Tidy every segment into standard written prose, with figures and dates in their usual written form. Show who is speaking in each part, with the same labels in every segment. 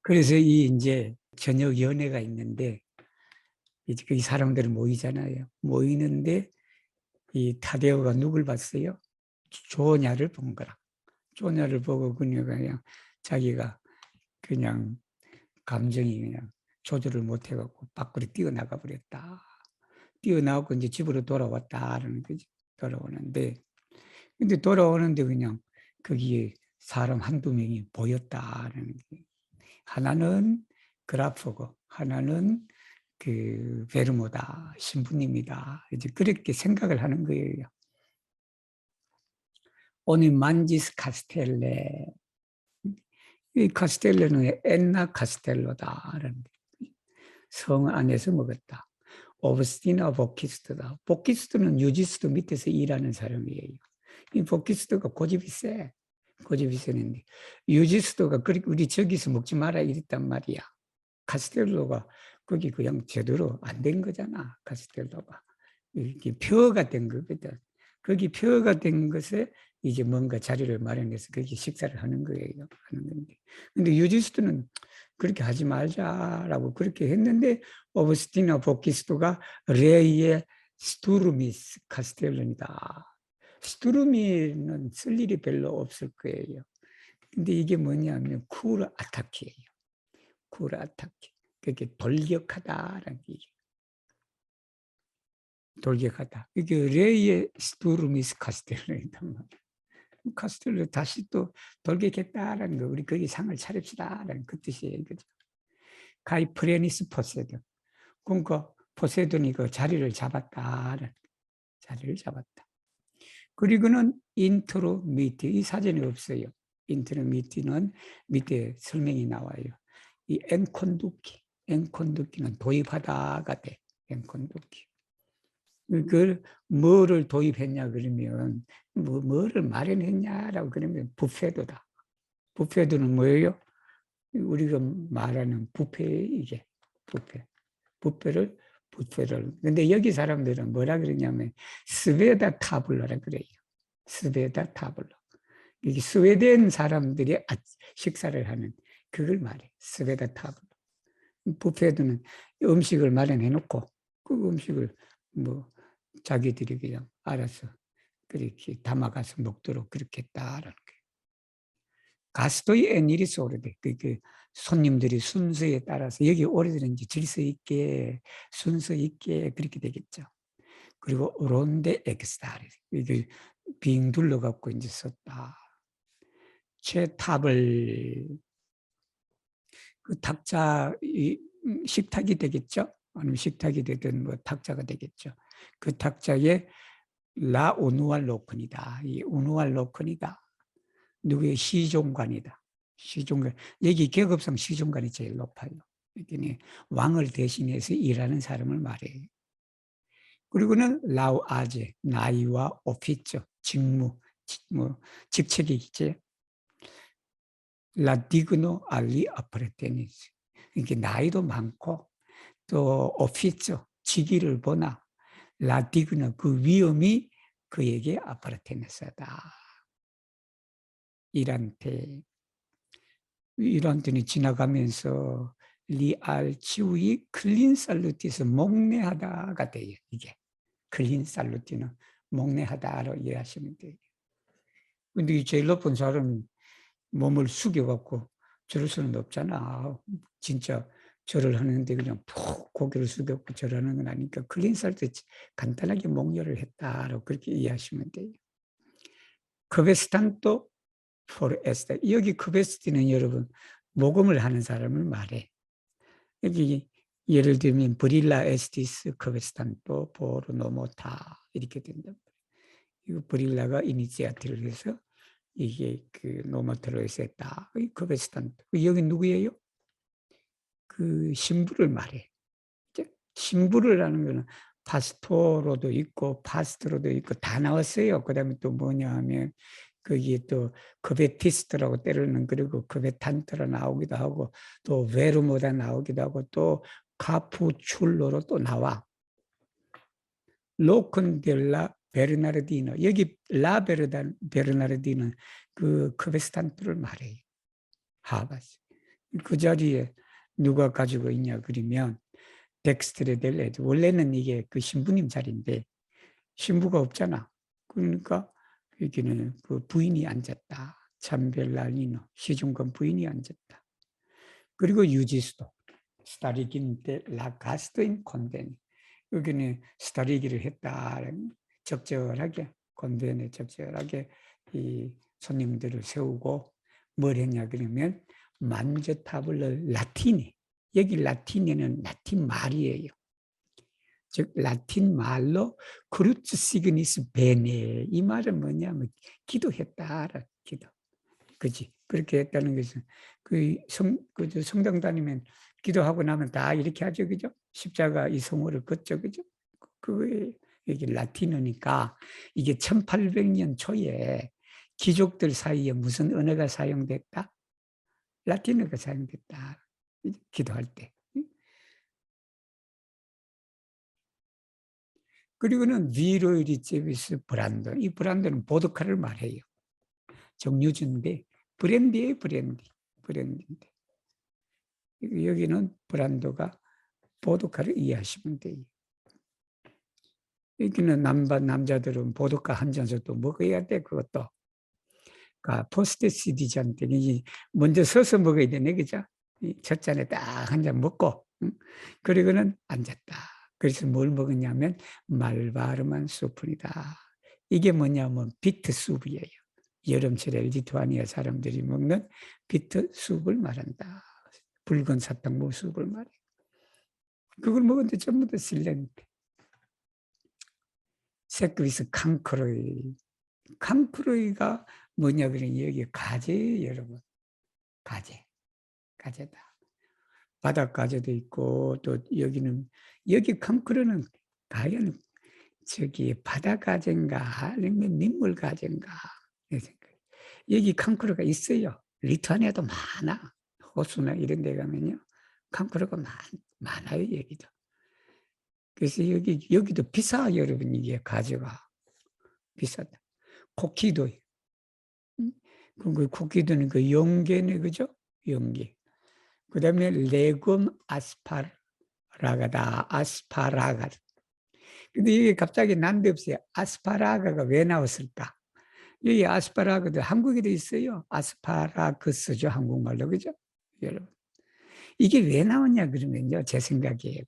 Speaker 1: 그래서 이제 저녁 연회가 있는데 이제 이 사람들이 모이잖아요. 모이는데 이 타데오가 누굴 봤어요? 조냐를 본 거라. 조냐를 보고 그냥 자기가 그냥 감정이 그냥 조절을 못 해갖고 밖으로 뛰어나가 버렸다. 뛰어나고 이제 집으로 돌아왔다라는 거지. 돌아오는데 근데 돌아오는데 그냥 거기에 사람 한두 명이 보였다라는 게. 하나는 그라프고 하나는 그 베르모다 신부님이다. 이제 그렇게 생각을 하는 거예요. 오니 만지스 카스텔레. 이 카스텔레는 엔나 카스텔로다라는 성 안에서 먹었다. 오브스티나 보키스트다. 보키스트는 유지스트 밑에서 일하는 사람이에요. 이 보키스트가 고집이 세. 고집이 세는데 유지스트가 우리 저기서 먹지 마라 이랬단 말이야. 카스텔로가 거기 그냥 제대로 안 된 거잖아. 카스텔로가 이렇게 표가 된 거거든. 거기 표가 된 것에 이제 뭔가 자리를 마련해서 거기 식사를 하는 거예요. 하는 건데. 근데 유지스트는 그렇게 하지 말자라고 그렇게 했는데 오브스티나 보키스토가 레이의 스투르미스 카스텔론이다. 스투르미는 쓸 일이 별로 없을 거예요. 근데 이게 뭐냐면 쿠르 아타키예요. 쿠르 아타키. 그게 돌격하다라는 얘기. 돌격하다. 이게 레이의 스투르미스 카스텔론이단 말이에요. 카스텔로 다시 또 돌격했다라는 거. 우리 거기 상을 차립시다라는 그 뜻이에요. 그죠? 가이 프레니스 포세돈. 그러니까 포세돈이 그 자리를 잡았다. 자리를 잡았다. 그리고는 인트로미티. 이 사전에 없어요. 인트로미티는 밑에 설명이 나와요. 이 엔콘두키. 엔콘두키는 도입하다가 돼. 엔콘두키. 그 뭐를 도입했냐 그러면 뭐를 마련했냐라고 그러면 부페도다. 부페도는 뭐예요? 우리가 말하는 부페 이게 부페. 부페를. 근데 여기 사람들은 뭐라 그러냐면 스베다 타블러라 그래요. 스베다 타블러. 이게 스웨덴 사람들이 식사를 하는 그걸 말해. 스베다 타블러. 부페도는 음식을 마련해 놓고 그 음식을 뭐 자기들이 그냥 알아서 그렇게 담아가서 먹도록 그렇게 했다라는 거예요. 가스토이 애니리스 오래돼. 그 손님들이 순서에 따라서 여기 오래되는지 질서 있게 순서 있게 그렇게 되겠죠. 그리고 론데 엑스타리 이게 빙 둘러갖고 이제 썼다. 최탑을 그 탁자 식탁이 되겠죠. 아니면 식탁이 되든 뭐 탁자가 되겠죠. 그 탁자에 라 우누알 로큰이다. 이 우누알 로큰이다. 누구의 시종관이다. 시종관. 여기 계급상 시종관이 제일 높아요. 그러니까 왕을 대신해서 일하는 사람을 말해요. 그리고는 라우 아제, 나이와 오피처, 직무, 뭐 직책이 있지. 라디그노 알리 아프레테니스. 이렇게 나이도 많고 또 오피처, 직위를 보나 라디그노 그 위험이 그에게 아프레테니스다. 이란테는 지나가면서 리알 치우이 클린 살루티에서 목례하다가 돼요. 이게 클린 살루티는 목례하다로 이해하시면 돼요. 근데 이 제일 높은 사람이 몸을 숙여갖고 저럴 수는 없잖아. 진짜 절을 하는데 그냥 푹 고개를 숙였고 절하는 건 아니니까 클린 살루티 간단하게 목례를 했다라고 그렇게 이해하시면 돼요. 크베스탄도 포르에스타. 여기 크베스티는 여러분 모금을 하는 사람을 말해. 여기 예를 들면 브릴라 에스티스 크베스탄도 포르노모타 이렇게 된다. 이 브릴라가 이니시아티를 해서 이게 그 노모타로 했다. 이 크베스탄. 여기 누구예요? 그 신부를 말해. 신부를 하는 거는 파스토로도 있고 파스트로도 있고 다 나왔어요. 그다음에 또 뭐냐 하면 거기에 또 크베티스트라고 때르는 그리고 크베탄트로 나오기도 하고 또 베르모다 나오기도 하고 또 카푸출로로 또 나와. 로컨델라 베르나르디노 여기 라 베르나르디노는 그 크베스탄트를 말해요. 하바스. 그 자리에 누가 가지고 있냐 그러면 덱스트레 델레. 원래는 이게 그 신부님 자리인데 신부가 없잖아. 그러니까 여기는 그 부인이 앉았다. 참벨라니노 시중건 부인이 앉았다. 그리고 유지수도 스타리긴데 라가스토인 콘벤. 여기는 스타리기를 했다. 적절하게 콘벤에 적절하게 이 손님들을 세우고 뭘 했냐 그러면 만저타블러 라틴이, 여기 라틴에는 라틴 말이에요. 즉 라틴 말로 크루츠 시그니스 베네, 이 말은 뭐냐면 기도했다. 기도. 그지? 그렇게 했다는 것은 그 성당 다니면 기도하고 나면 다 이렇게 하죠. 그죠? 십자가 이 성호를 걷죠. 그죠? 그게 이게 라틴어니까 이게 1800년 초에 귀족들 사이에 무슨 언어가 사용됐다? 라틴어가 사용됐다. 기도할 때. 그리고는 위로이리체비스 브란드. 이 브란드는 보드카를 말해요. 정유주인데 브랜디예요, 브랜디. 브랜디인데. 여기는 브란드가 보드카를 이해하시면 돼요. 여기는 남자들은 보드카 한 잔씩 또 먹어야 돼, 그것도. 그러니까 포스트 시티전 때 먼저 서서 먹어야 되네, 그죠? 첫 잔에 딱 한 잔 먹고, 그리고는 앉았다. 그래서 뭘 먹었냐면 말바르만 수프니다. 이게 뭐냐면 비트 수프예요. 여름철에 리투아니아 사람들이 먹는 비트 수프를 말한다. 붉은 사탕무 수프를 말해. 그걸 먹었는데 전부 다 실내인데. 세크비스 캉크로이. 캉크로이가 뭐냐 그러면 여기 가재예요, 여러분. 가재. 가재다. 바닷 가재도 있고 또 여기는 여기 캉크로는 과연 저기 바다 가재인가 아니면 민물 가재인가 여기 캉크로가 있어요. 리투아니아도 많아. 호수나 이런 데 가면요. 캉크로가 많아요, 여기도. 그래서 여기도 비싸, 여러분, 이게 가재가. 비싸다. 코키도. 그 코키도는 그 용계네, 그죠? 용계. 그 다음에 레굼 아스파라가다. 아스파라가. 근데 이게 갑자기 난데없이 아스파라가가 왜 나왔을까? 여기 아스파라거도 한국에도 있어요. 아스파라거스죠, 한국말로. 그죠? 여러분. 이게 왜 나왔냐 그러면요. 제 생각에.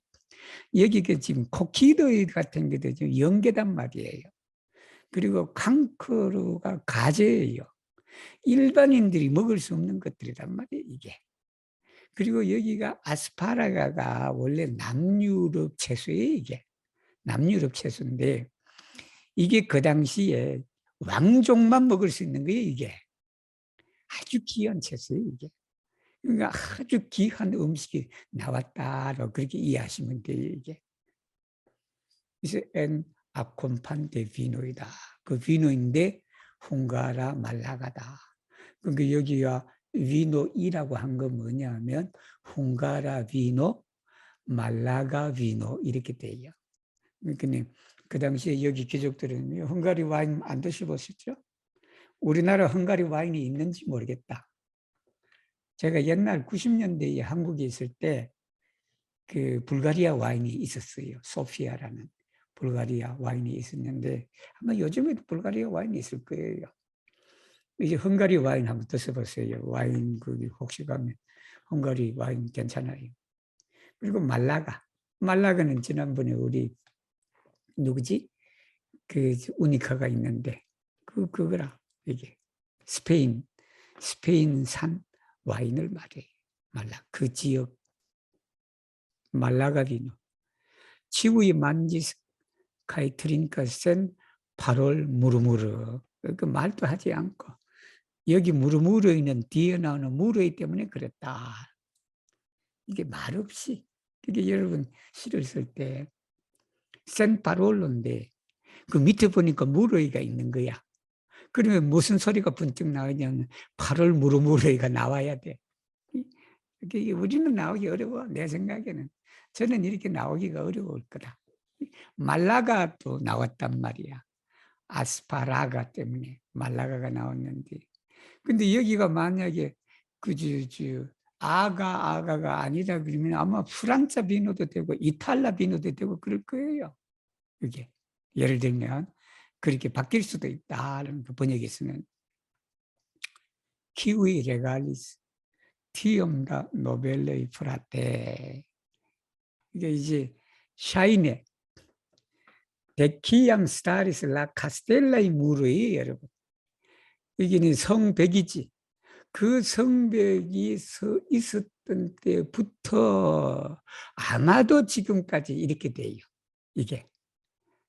Speaker 1: 여기 그 지금 코키도 같은 게도 지금 연계단 말이에요. 그리고 캉크루가 가재예요. 일반인들이 먹을 수 없는 것들이란 말이에요, 이게. 그리고 여기가 아스파라가가 원래 남유럽 채소예요, 이게. 남유럽 채소인데 이게 그 당시에 왕족만 먹을 수 있는 거예요, 이게. 아주 귀한 채소예요, 이게. 그러니까 아주 귀한 음식이 나왔다라고 그렇게 이해하시면 돼요, 이게. 그래서 엔 아콘판데 비노이다. 그 비노인데 헝가라 말라가다. 그러니까 여기가 비노이라고 한 건 뭐냐면 헝가라 비노, 말라가 비노 이렇게 돼요. 그러니까 그 당시에 여기 귀족들은 헝가리 와인 안 드셔보셨죠? 우리나라 헝가리 와인이 있는지 모르겠다. 제가 옛날 90년대에 한국에 있을 때 그 불가리아 와인이 있었어요. 소피아라는 불가리아 와인이 있었는데 아마 요즘에도 불가리아 와인이 있을 거예요. 이제 헝가리 와인 한번 드셔보세요. 와인 거기 혹시 가면 헝가리 와인 괜찮아요. 그리고 말라가. 말라가는 지난번에 우리 누구지? 그 우니카가 있는데 그거라 이게 스페인산 와인을 말해요. 말라 그 지역 말라가 비누. 지구의 만지스 카이트린카 센 8월 무르무르. 그 말도 하지 않고 여기 무르무르에는 뒤에 나오는 무르이 때문에 그랬다. 이게 말없이. 이게 여러분 시를 쓸 때 센 파롤로인데 그 밑에 보니까 무르이가 있는 거야. 그러면 무슨 소리가 번쩍 나오냐면 8월 무르무르이가 나와야 돼. 이게 우리는 나오기 어려워. 내 생각에는. 저는 이렇게 나오기가 어려울 거다. 말라가 또 나왔단 말이야. 아스파라가 때문에 말라가가 나왔는데. 근데 여기가 만약에 아가가 아니다 그러면 아마 프랑스 비누도 되고 이탈리아 비누도 되고 그럴 거예요. 이게 예를 들면 그렇게 바뀔 수도 있다는 그 번역에서는 키위 레갈리스 티엄다 노벨레이 프라테 이게 이제 샤이네 데키암 스타리스 라 카스텔라이 무르이 여러분 이게 성벽이지 그 성벽이 있었던 때부터 아마도 지금까지 이렇게 돼요. 이게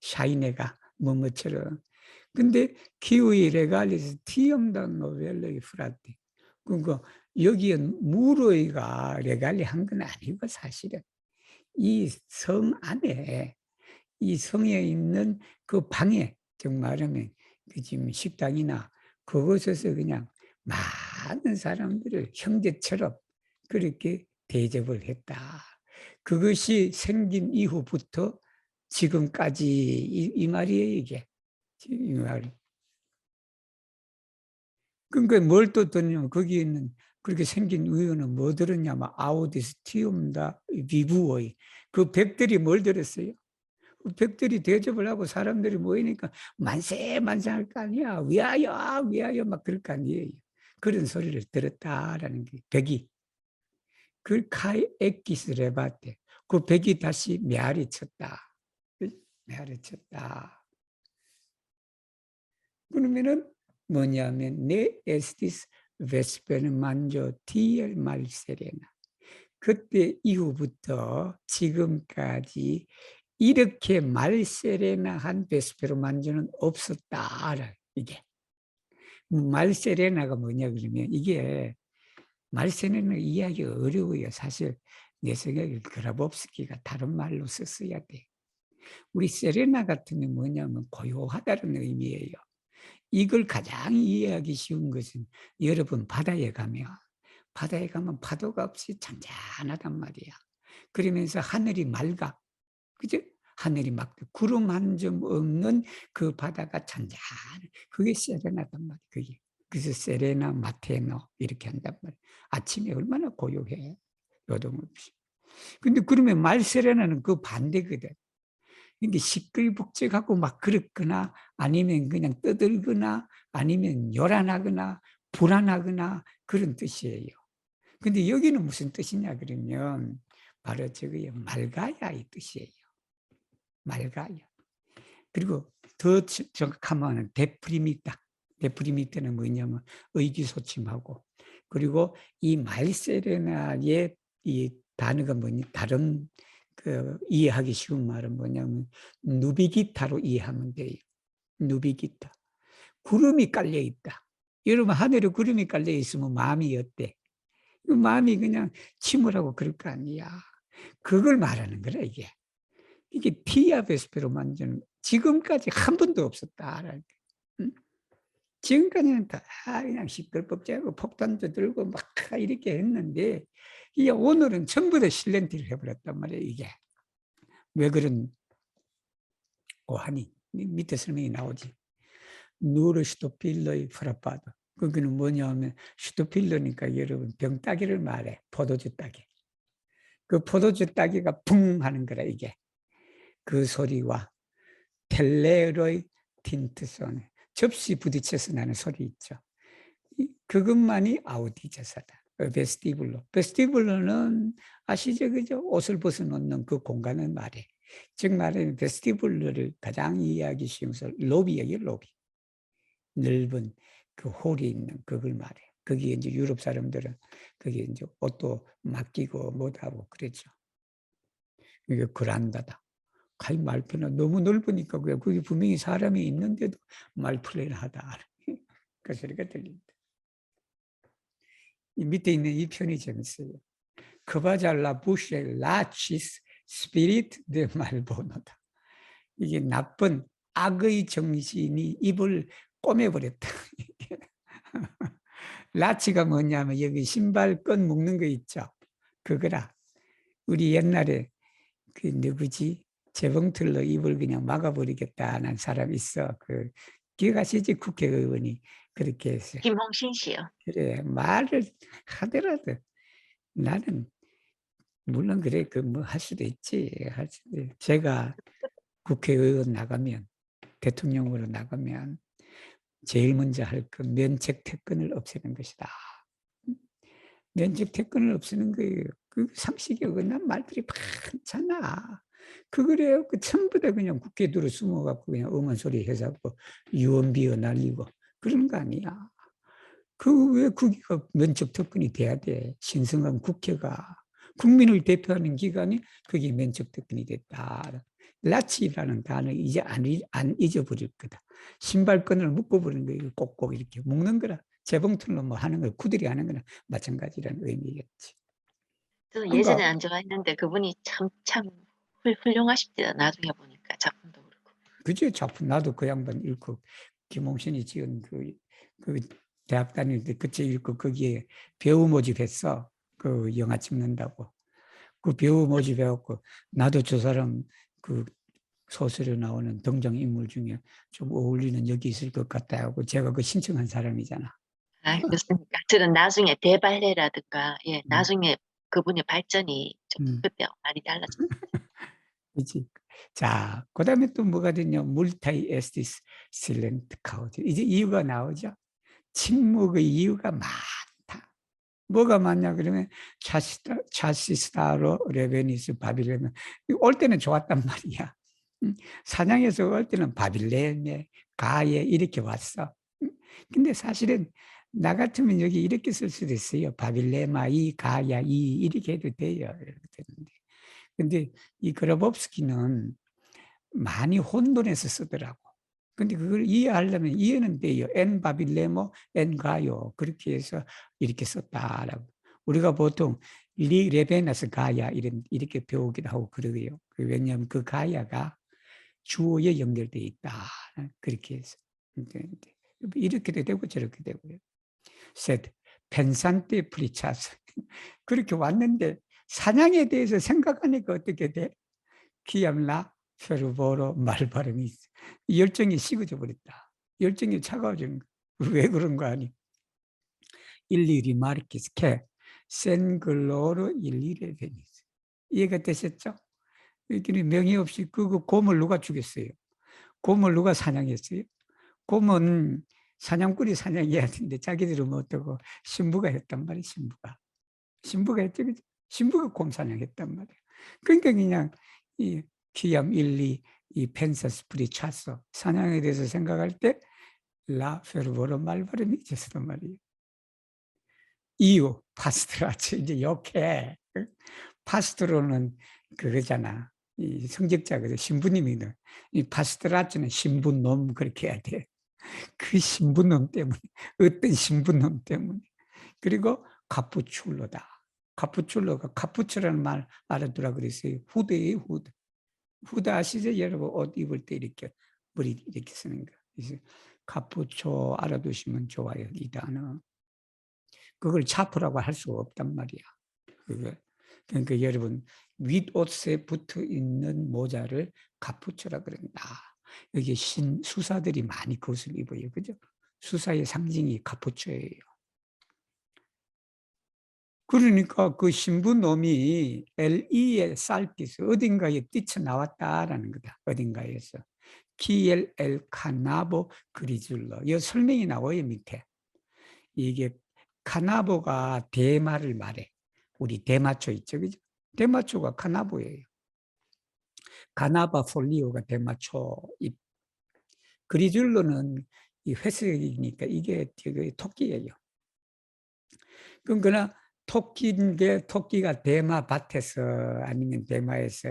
Speaker 1: 샤이네가 뭐뭐처럼. 근데 키우이 레갈리스 티엄단 노벨로이 프라티. 그러니까 여기에 무로이가 레갈리 한 건 아니고 사실은 이 성 안에 이 성에 있는 그 방에 정말하면 그 지금 식당이나 그곳에서 그냥 많은 사람들을 형제처럼 그렇게 대접을 했다. 그것이 생긴 이후부터 지금까지 이 말이에요, 이게. 이 말. 그러니까 뭘 또 듣냐면 거기에 있는 그렇게 생긴 이유는 뭐 들었냐면 아우디스 티움다 비부어이 그 백들이 뭘 들었어요? 백들이 대접을 하고 사람들이 모이니까 만세 만세 할 거 아니야. 위하여 위하여 막 그럴 거 아니에요. 그런 소리를 들었다라는 게 백이 그 카이 엑기스 레바테 그 백이 다시 메아리 쳤다. 메아리 쳤다. 그러면은 뭐냐면 네 에스티스 베스페는 만조 티엘 말세레나 그때 이후부터 지금까지 이렇게 말세레나한 베스페로 만주는 없었다. 이게 말세레나가 뭐냐 그러면 이게 말세레나 이야기가 어려워요. 사실 내 생각에 그라봅스키가 다른 말로 썼어야 돼. 우리 세레나 같은 게 뭐냐면 고요하다는 의미예요. 이걸 가장 이해하기 쉬운 것은 여러분 바다에 가면 파도가 없이 잔잔하단 말이야. 그러면서 하늘이 맑아. 그죠? 하늘이 막 구름 한 점 없는 그 바다가 잔잔. 그게 세레나단 말이야. 그게. 그래서 세레나 마테노 이렇게 한단 말이야. 아침에 얼마나 고요해. 요동 없이. 근데 그러면 말세레나는 그 반대거든. 이게 시끌벅적하고 막 그렇거나 아니면 그냥 떠들거나 아니면 요란하거나 불안하거나 그런 뜻이에요. 근데 여기는 무슨 뜻이냐 그러면 바로 저거예요. 맑아야 이 뜻이에요. 맑아요. 그리고 더 정확하면 데프리미다. 데프리미트는 뭐냐면 의기소침하고 그리고 이 말세레나의 이 단어가 뭐니 다른 그 이해하기 쉬운 말은 뭐냐면 누비기타로 이해하면 돼요. 누비기타. 구름이 깔려 있다. 여러분 하늘에 구름이 깔려 있으면 마음이 어때? 마음이 그냥 침울하고 그럴 거 아니야. 그걸 말하는 거라 이게. 이게 피아 베스페로 만드는 지금까지 한 번도 없었다. 응? 지금까지는 다 그냥 시끌벅적하고 폭탄도 들고 막 이렇게 했는데 이게 오늘은 전부 다 실렌티를 해버렸단 말이에요. 이게 왜 그런 오하니 밑에 설명이 나오지. 누르 슈토필러의 프라파도 거기는 뭐냐면 슈토필러니까 여러분 병따개를 말해. 포도주 따개. 그 포도주 따개가 붕 하는 거라 이게. 그 소리와 텔레로의 틴트손 접시 부딪혀서 나는 소리 있죠. 그것만이 아우디저사다. 베스티블로. 베스티블로는 아시죠? 그죠? 옷을 벗어놓는 그 공간을 말해. 즉 말하면 베스티블로를 가장 이해하기 쉬운 로비예요, 로비. 넓은 그 홀이 있는 그걸 말해. 거기에 이제 유럽 사람들은 거기에 이제 옷도 맡기고 못하고 그랬죠. 이게 그란다다. 가히 말편은 너무 넓으니까 그래. 거기 분명히 사람이 있는데도 말편하다. 그 소리가 들린다. 이 밑에 있는 이 편이 재밌어요. 크바잘라 부쉐 라치스 스피릿 데 말보노다. 이게 나쁜 악의 정신이 입을 꼬매버렸다. 라치가 뭐냐면 여기 신발끈 묶는 거 있죠. 그거라. 우리 옛날에 그 누구지? 재봉틀로 입을 그냥 막아버리겠다는 사람 있어. 그 기억하시지? 국회의원이 그렇게 했어요.
Speaker 2: 김홍신 씨요.
Speaker 1: 그래 말을 하더라도 나는 물론 그래 그 뭐 할 수도 있지. 할 수도 제가 국회의원 나가면 대통령으로 나가면 제일 먼저 할 건 면책 특권을 없애는 것이다. 면책 특권을 없애는 거예요. 그 상식에 어긋난 말들이 많잖아. 그거래요. 그 전부 다 그냥 국회 들어 숨어갖고 그냥 엄한 소리 해서고 유언비어 날리고 그런 거 아니야. 그 왜 국회가 면책 특권이 돼야 돼? 신성한 국회가 국민을 대표하는 기관이 그게 면책 특권이 됐다. 라치라는 단어 이제 안 잊어버릴 거다. 신발끈을 묶어버리는 거예요. 꼭꼭 이렇게 묶는 거라. 재봉틀로 뭐 하는 거, 구들이 하는 거나 마찬가지라는 의미겠지.
Speaker 2: 저는 예전에
Speaker 1: 그러니까
Speaker 2: 안 좋아했는데 그분이 참 훌륭하십니다. 나중에 보니까 작품도 그렇고.
Speaker 1: 그죠 작품 나도 그 양반 읽고 김홍신이 지은 그 대학 다닐 때 그때 읽고 거기에 배우 모집했어. 그 영화 찍는다고. 그 배우 모집해갖고 나도 저 사람 그 소설에 나오는 등장인물 중에 좀 어울리는 역이 있을 것 같다 하고 제가 그 신청한 사람이잖아.
Speaker 2: 아, 그렇습니까? 저는 나중에 대발레라든가, 예,
Speaker 1: 음,
Speaker 2: 나중에 그분의 발전이 좀
Speaker 1: 음,
Speaker 2: 그때 많이 달랐죠.
Speaker 1: 그렇지. 자, 그 다음에 또 뭐가 되냐. 물타이 에스티스 실렌트 카우즈. 이제 이유가 나오죠. 침묵의 이유가 많다. 뭐가 많냐 그러면 차시스타로 레베니스 바빌레헴 올 때는 좋았단 말이야. 사냥에서 올 때는 바빌레헴에 가에 이렇게 왔어. 근데 사실은 나 같으면 여기 이렇게 쓸 수도 있어요. 바빌레마이 가야 이 이렇게 해도 돼요. 이렇게 되는데. 근데 이 그라법스키는 많이 혼돈해서 쓰더라고. 근데 그걸 이해하려면 이해는 돼요. 엔 바빌레모, 엔 가요. 그렇게 해서 이렇게 썼다라고. 우리가 보통 리 레베나스 가야 이렇게 배우기도 하고 그러고요. 왜냐하면 그 가야가 주어에 연결되어 있다. 그렇게 해서. 이렇게도 되고 저렇게 되고요. 셋, 펜산테 프리차스. 그렇게 왔는데 사냥에 대해서 생각하니까 어떻게 돼? 키암라 페르보로 말 발음이 있어. 열정이 식어져 버렸다. 열정이 차가워진 거. 왜 그런 거 아니? 일리 리마르키스 케 센글로르 일리레 베니스. 이해가 되셨죠? 이렇게 명의 없이 그 곰을 누가 죽였어요? 곰을 누가 사냥했어요? 곰은 사냥꾼이 사냥해야 되는데 자기들은 못하고 신부가 했단 말이에요. 신부가 했죠. 그죠? 신부가 곰 사냥했단 말이에요. 그러니까 그냥 이 키암 일리 이 펜서스 프리 찼어. 사냥에 대해서 생각할 때 라 페르보로 말발음이 있었단 말이에요. 이유 파스트라츠 이제 욕해. 파스트로는 그거잖아. 이 성직자 그 신부님이든 이 파스트라츠는 신부놈 그렇게 해야 돼. 그 신부놈 때문에 어떤 신부놈 때문에 그리고 카푸출로다. 카푸출로가 카푸츠라는 말 알아두라 그랬어요. 후드예요 후드. 후드 아시죠? 여러분 옷 입을 때 이렇게 머리 이렇게 쓰는 거. 그래서 카푸초 알아두시면 좋아요. 이 단어. 그걸 차프라고 할 수가 없단 말이야. 그거. 그러니까 여러분 윗옷에 붙어 있는 모자를 카푸초라 그런다. 여기 수사들이 많이 그것을 입어요. 그죠? 수사의 상징이 카푸초예요. 그러니까 그 신부놈이 LE의 살피스 어딘가에 뛰쳐나왔다라는 거다. 어딘가에서. 키엘 엘 카나보 그리줄러. 이 설명이 나와요 밑에. 이게 카나보가 대마를 말해. 우리 대마초 있죠, 그죠? 대마초가 카나보예요. 카나바 폴리오가 대마초 잎. 그리줄러는 이 회색이니까 이게 되게 토끼예요. 그러나 토끼인 게 토끼가 대마 밭에서 아니면 대마에서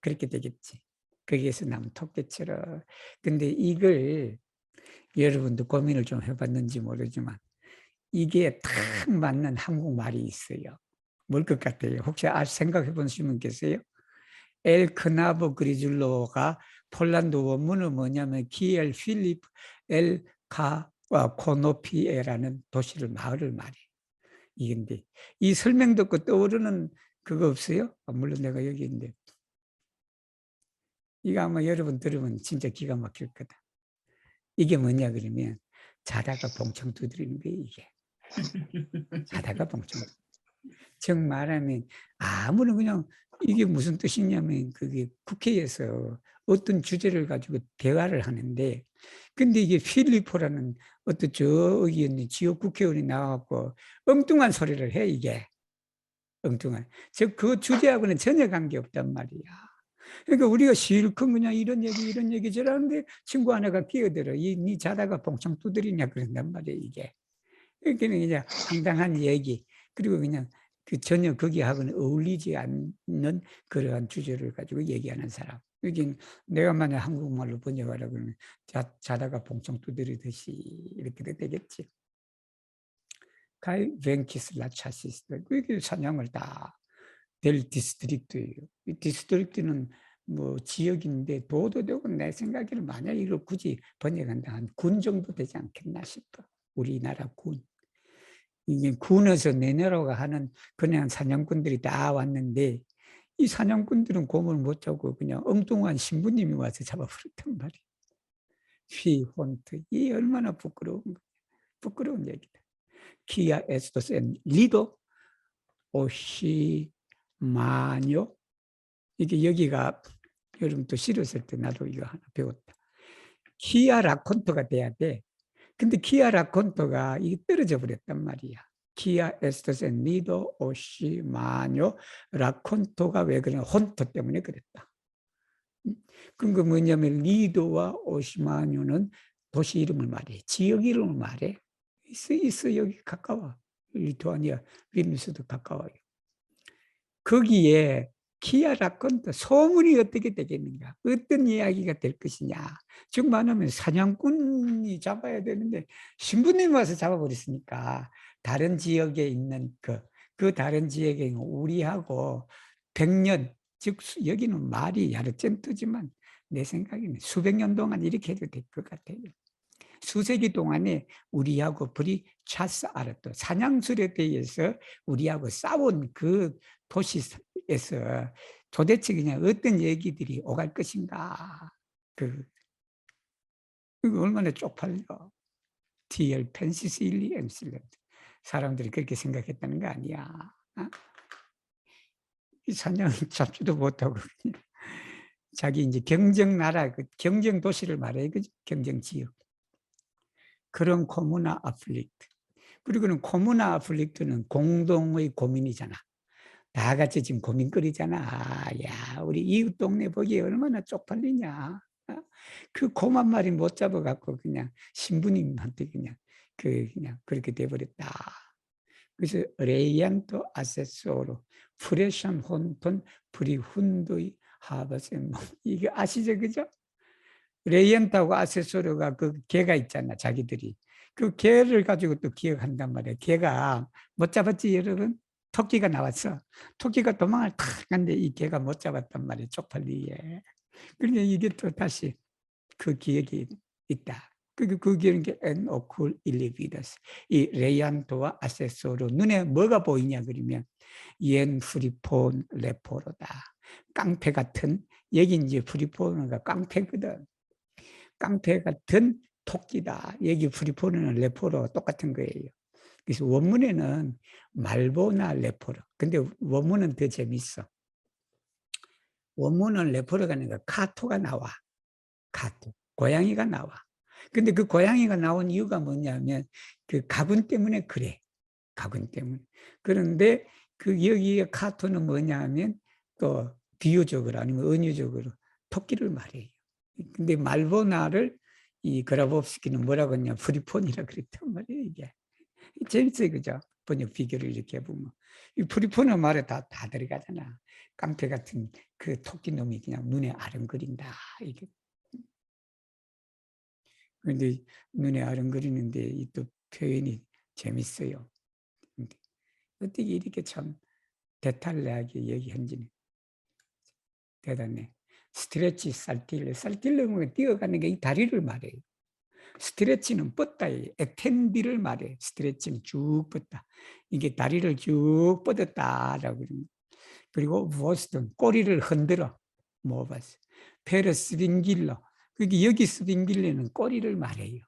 Speaker 1: 그렇게 되겠지. 거기에서 나온 토끼처럼. 근데 이걸 여러분도 고민을 좀 해봤는지 모르지만 이게 딱 맞는 한국말이 있어요. 뭘 것 같아요? 혹시 생각해 보신 분 계세요? 엘 크나보 그리줄로가 폴란드 원문은 뭐냐면 기엘 필립 엘 코노피에라는 도시를 마을을 말해요. 이건데 이 설명 듣고 떠오르는 그거 없어요? 물론 내가 여기 있는데 이거 아마 여러분 들으면 진짜 기가 막힐 거다. 이게 뭐냐 그러면 자다가 봉청 두드리는 거예요. 이게 자다가 봉청. 즉 말하면 아무런 그냥 이게 무슨 뜻이냐면 그게 국회에서 어떤 주제를 가지고 대화를 하는데 근데 이게 필리포라는 어떤 저기 있는 지역 국회의원이 나와갖고 엉뚱한 소리를 해 이게 엉뚱한 즉 그 주제하고는 전혀 관계없단 말이야. 그러니까 우리가 실컷 그냥 이런 얘기 저러는데 친구 하나가 끼어들어 네 자다가 봉창 두드리냐 그런단 말이야 이게. 그러니까 그냥 황당한 얘기 그리고 그냥 그 전혀 거기하고는 어울리지 않는 그러한 주제를 가지고 얘기하는 사람. 여긴 내가 만약 한국말로 번역하라 그러면 자다가 봉창 두드리듯이 이렇게 되겠지. 가이 벤키스 라차시스 그게 사냥을 다 될 디스트릭트예요. 이 디스트릭트는 뭐 지역인데 도도 되고 내 생각에는 만약 이걸 굳이 번역한다 한 군 정도 되지 않겠나 싶어. 우리나라 군. 이게 군에서 내놓으라고 하는 그냥 사냥꾼들이 다 왔는데 이 사냥꾼들은 곰을 못 잡고 그냥 엉뚱한 신부님이 와서 잡아버렸단 말이에요. 휘혼트. 이 얼마나 부끄러운 얘기다. 키아 에스토스 앤 리도 오시마뇨. 이게 여기가 여러분 또 싫었을 때 나도 이거 하나 배웠다. 키아 라콘토가 돼야 돼. 근데 키아 라콘토가 이게 떨어져 버렸단 말이야. 키아 에스토스 앤 리도 오시마뇨 라콘토가 왜 그러냐 혼토 때문에 그랬다. 그러니까 뭐냐면 리도와 오시마뇨는 도시 이름을 말해. 지역 이름을 말해. 있어 여기 가까워. 리투아니아 빌뉴스도 가까워요. 거기에 키아 라콘토 소문이 어떻게 되겠는가? 어떤 이야기가 될 것이냐? 즉 말하면 사냥꾼이 잡아야 되는데 신부님이 와서 잡아버렸으니까 다른 지역에 있는 그 다른 지역에 있는 우리하고 100년, 즉 여기는 말이 야르젠트지만 내 생각에는 수백 년 동안 이렇게 해도 될 것 같아요. 수세기 동안에 우리하고 불이 차스 알았던 사냥술에 대해서 우리하고 싸운 그 도시에서 도대체 그냥 어떤 얘기들이 오갈 것인가. 그거 얼마나 쪽팔려. TL 펜시실리 엠실랜드. 사람들이 그렇게 생각했다는 거 아니야. 어? 이 사냥 잡지도 못하고 자기 이제 경쟁 나라, 경쟁 도시를 말해, 그죠? 경쟁 지역. 그런 코무나 아플릭트. 그리고는 코무나 아플릭트는 공동의 고민이잖아. 다 같이 지금 고민거리잖아. 야, 우리 이웃 동네 보기에 얼마나 쪽팔리냐. 그 곰 한 마리 못 잡아갖고 그냥 신부님한테 그냥 그렇게 돼버렸다. 그래서 레이안토 아세소로 프레션 혼톤 프리훈도이 하버센 이게 아시죠, 그죠? 레이언트하고 아세소르가 그 개가 있잖아, 자기들이. 그 개를 가지고 또 기억한단 말이야. 개가 못 잡았지, 여러분? 토끼가 나왔어. 토끼가 도망을 탁 갔는데 이 개가 못 잡았단 말이야, 쪽팔리에. 그러니까 이게 또 다시 그 기억이 있다. 그 기억은 게 엔오쿨 일리비더스. 이 레이안토와 아세소르 눈에 뭐가 보이냐 그러면 옌 프리폰 레포로다. 깡패 같은, 여기 이제 프리폰가 깡패거든. 깡패 같은 토끼다. 여기 프리포르는 레포로 똑같은 거예요. 그래서 원문에는 말보나 레포로. 근데 원문은 더 재밌어. 원문은 레포로가 아니라 카토가 나와. 카토. 고양이가 나와. 근데 그 고양이가 나온 이유가 뭐냐면 그 가군 때문에 그래. 가군 때문에. 그런데 그 여기에 카토는 뭐냐면 또 비유적으로 아니면 은유적으로 토끼를 말해요. 근데 말보나를 이 그라보프스키는 뭐라고 했냐 프리폰이라 그랬단 말이에요. 이게 재밌어요, 그죠? 번역 비교를 이렇게 해보면 이 프리폰의 말에 다 들어가잖아. 깡패 같은 그 토끼 놈이 그냥 눈에 아른거린다. 이게 근데 눈에 아른거리는데 이 또 표현이 재밌어요. 어떻게 이렇게 참 데탈레하게 얘기한지는 대단해. 스트레치 살틸레. 살틸레는 뛰어가는 게 이 다리를 말해요. 스트레치는 뻗다예요. 에텐디를 말해. 스트레치는 쭉 뻗다. 이게 다리를 쭉 뻗었다라고 그럽니다. 그리고 보스턴 꼬리를 흔들어. 뭐 봤어? 페르 스윙길러. 그게 여기 스윙길러는 꼬리를 말해요.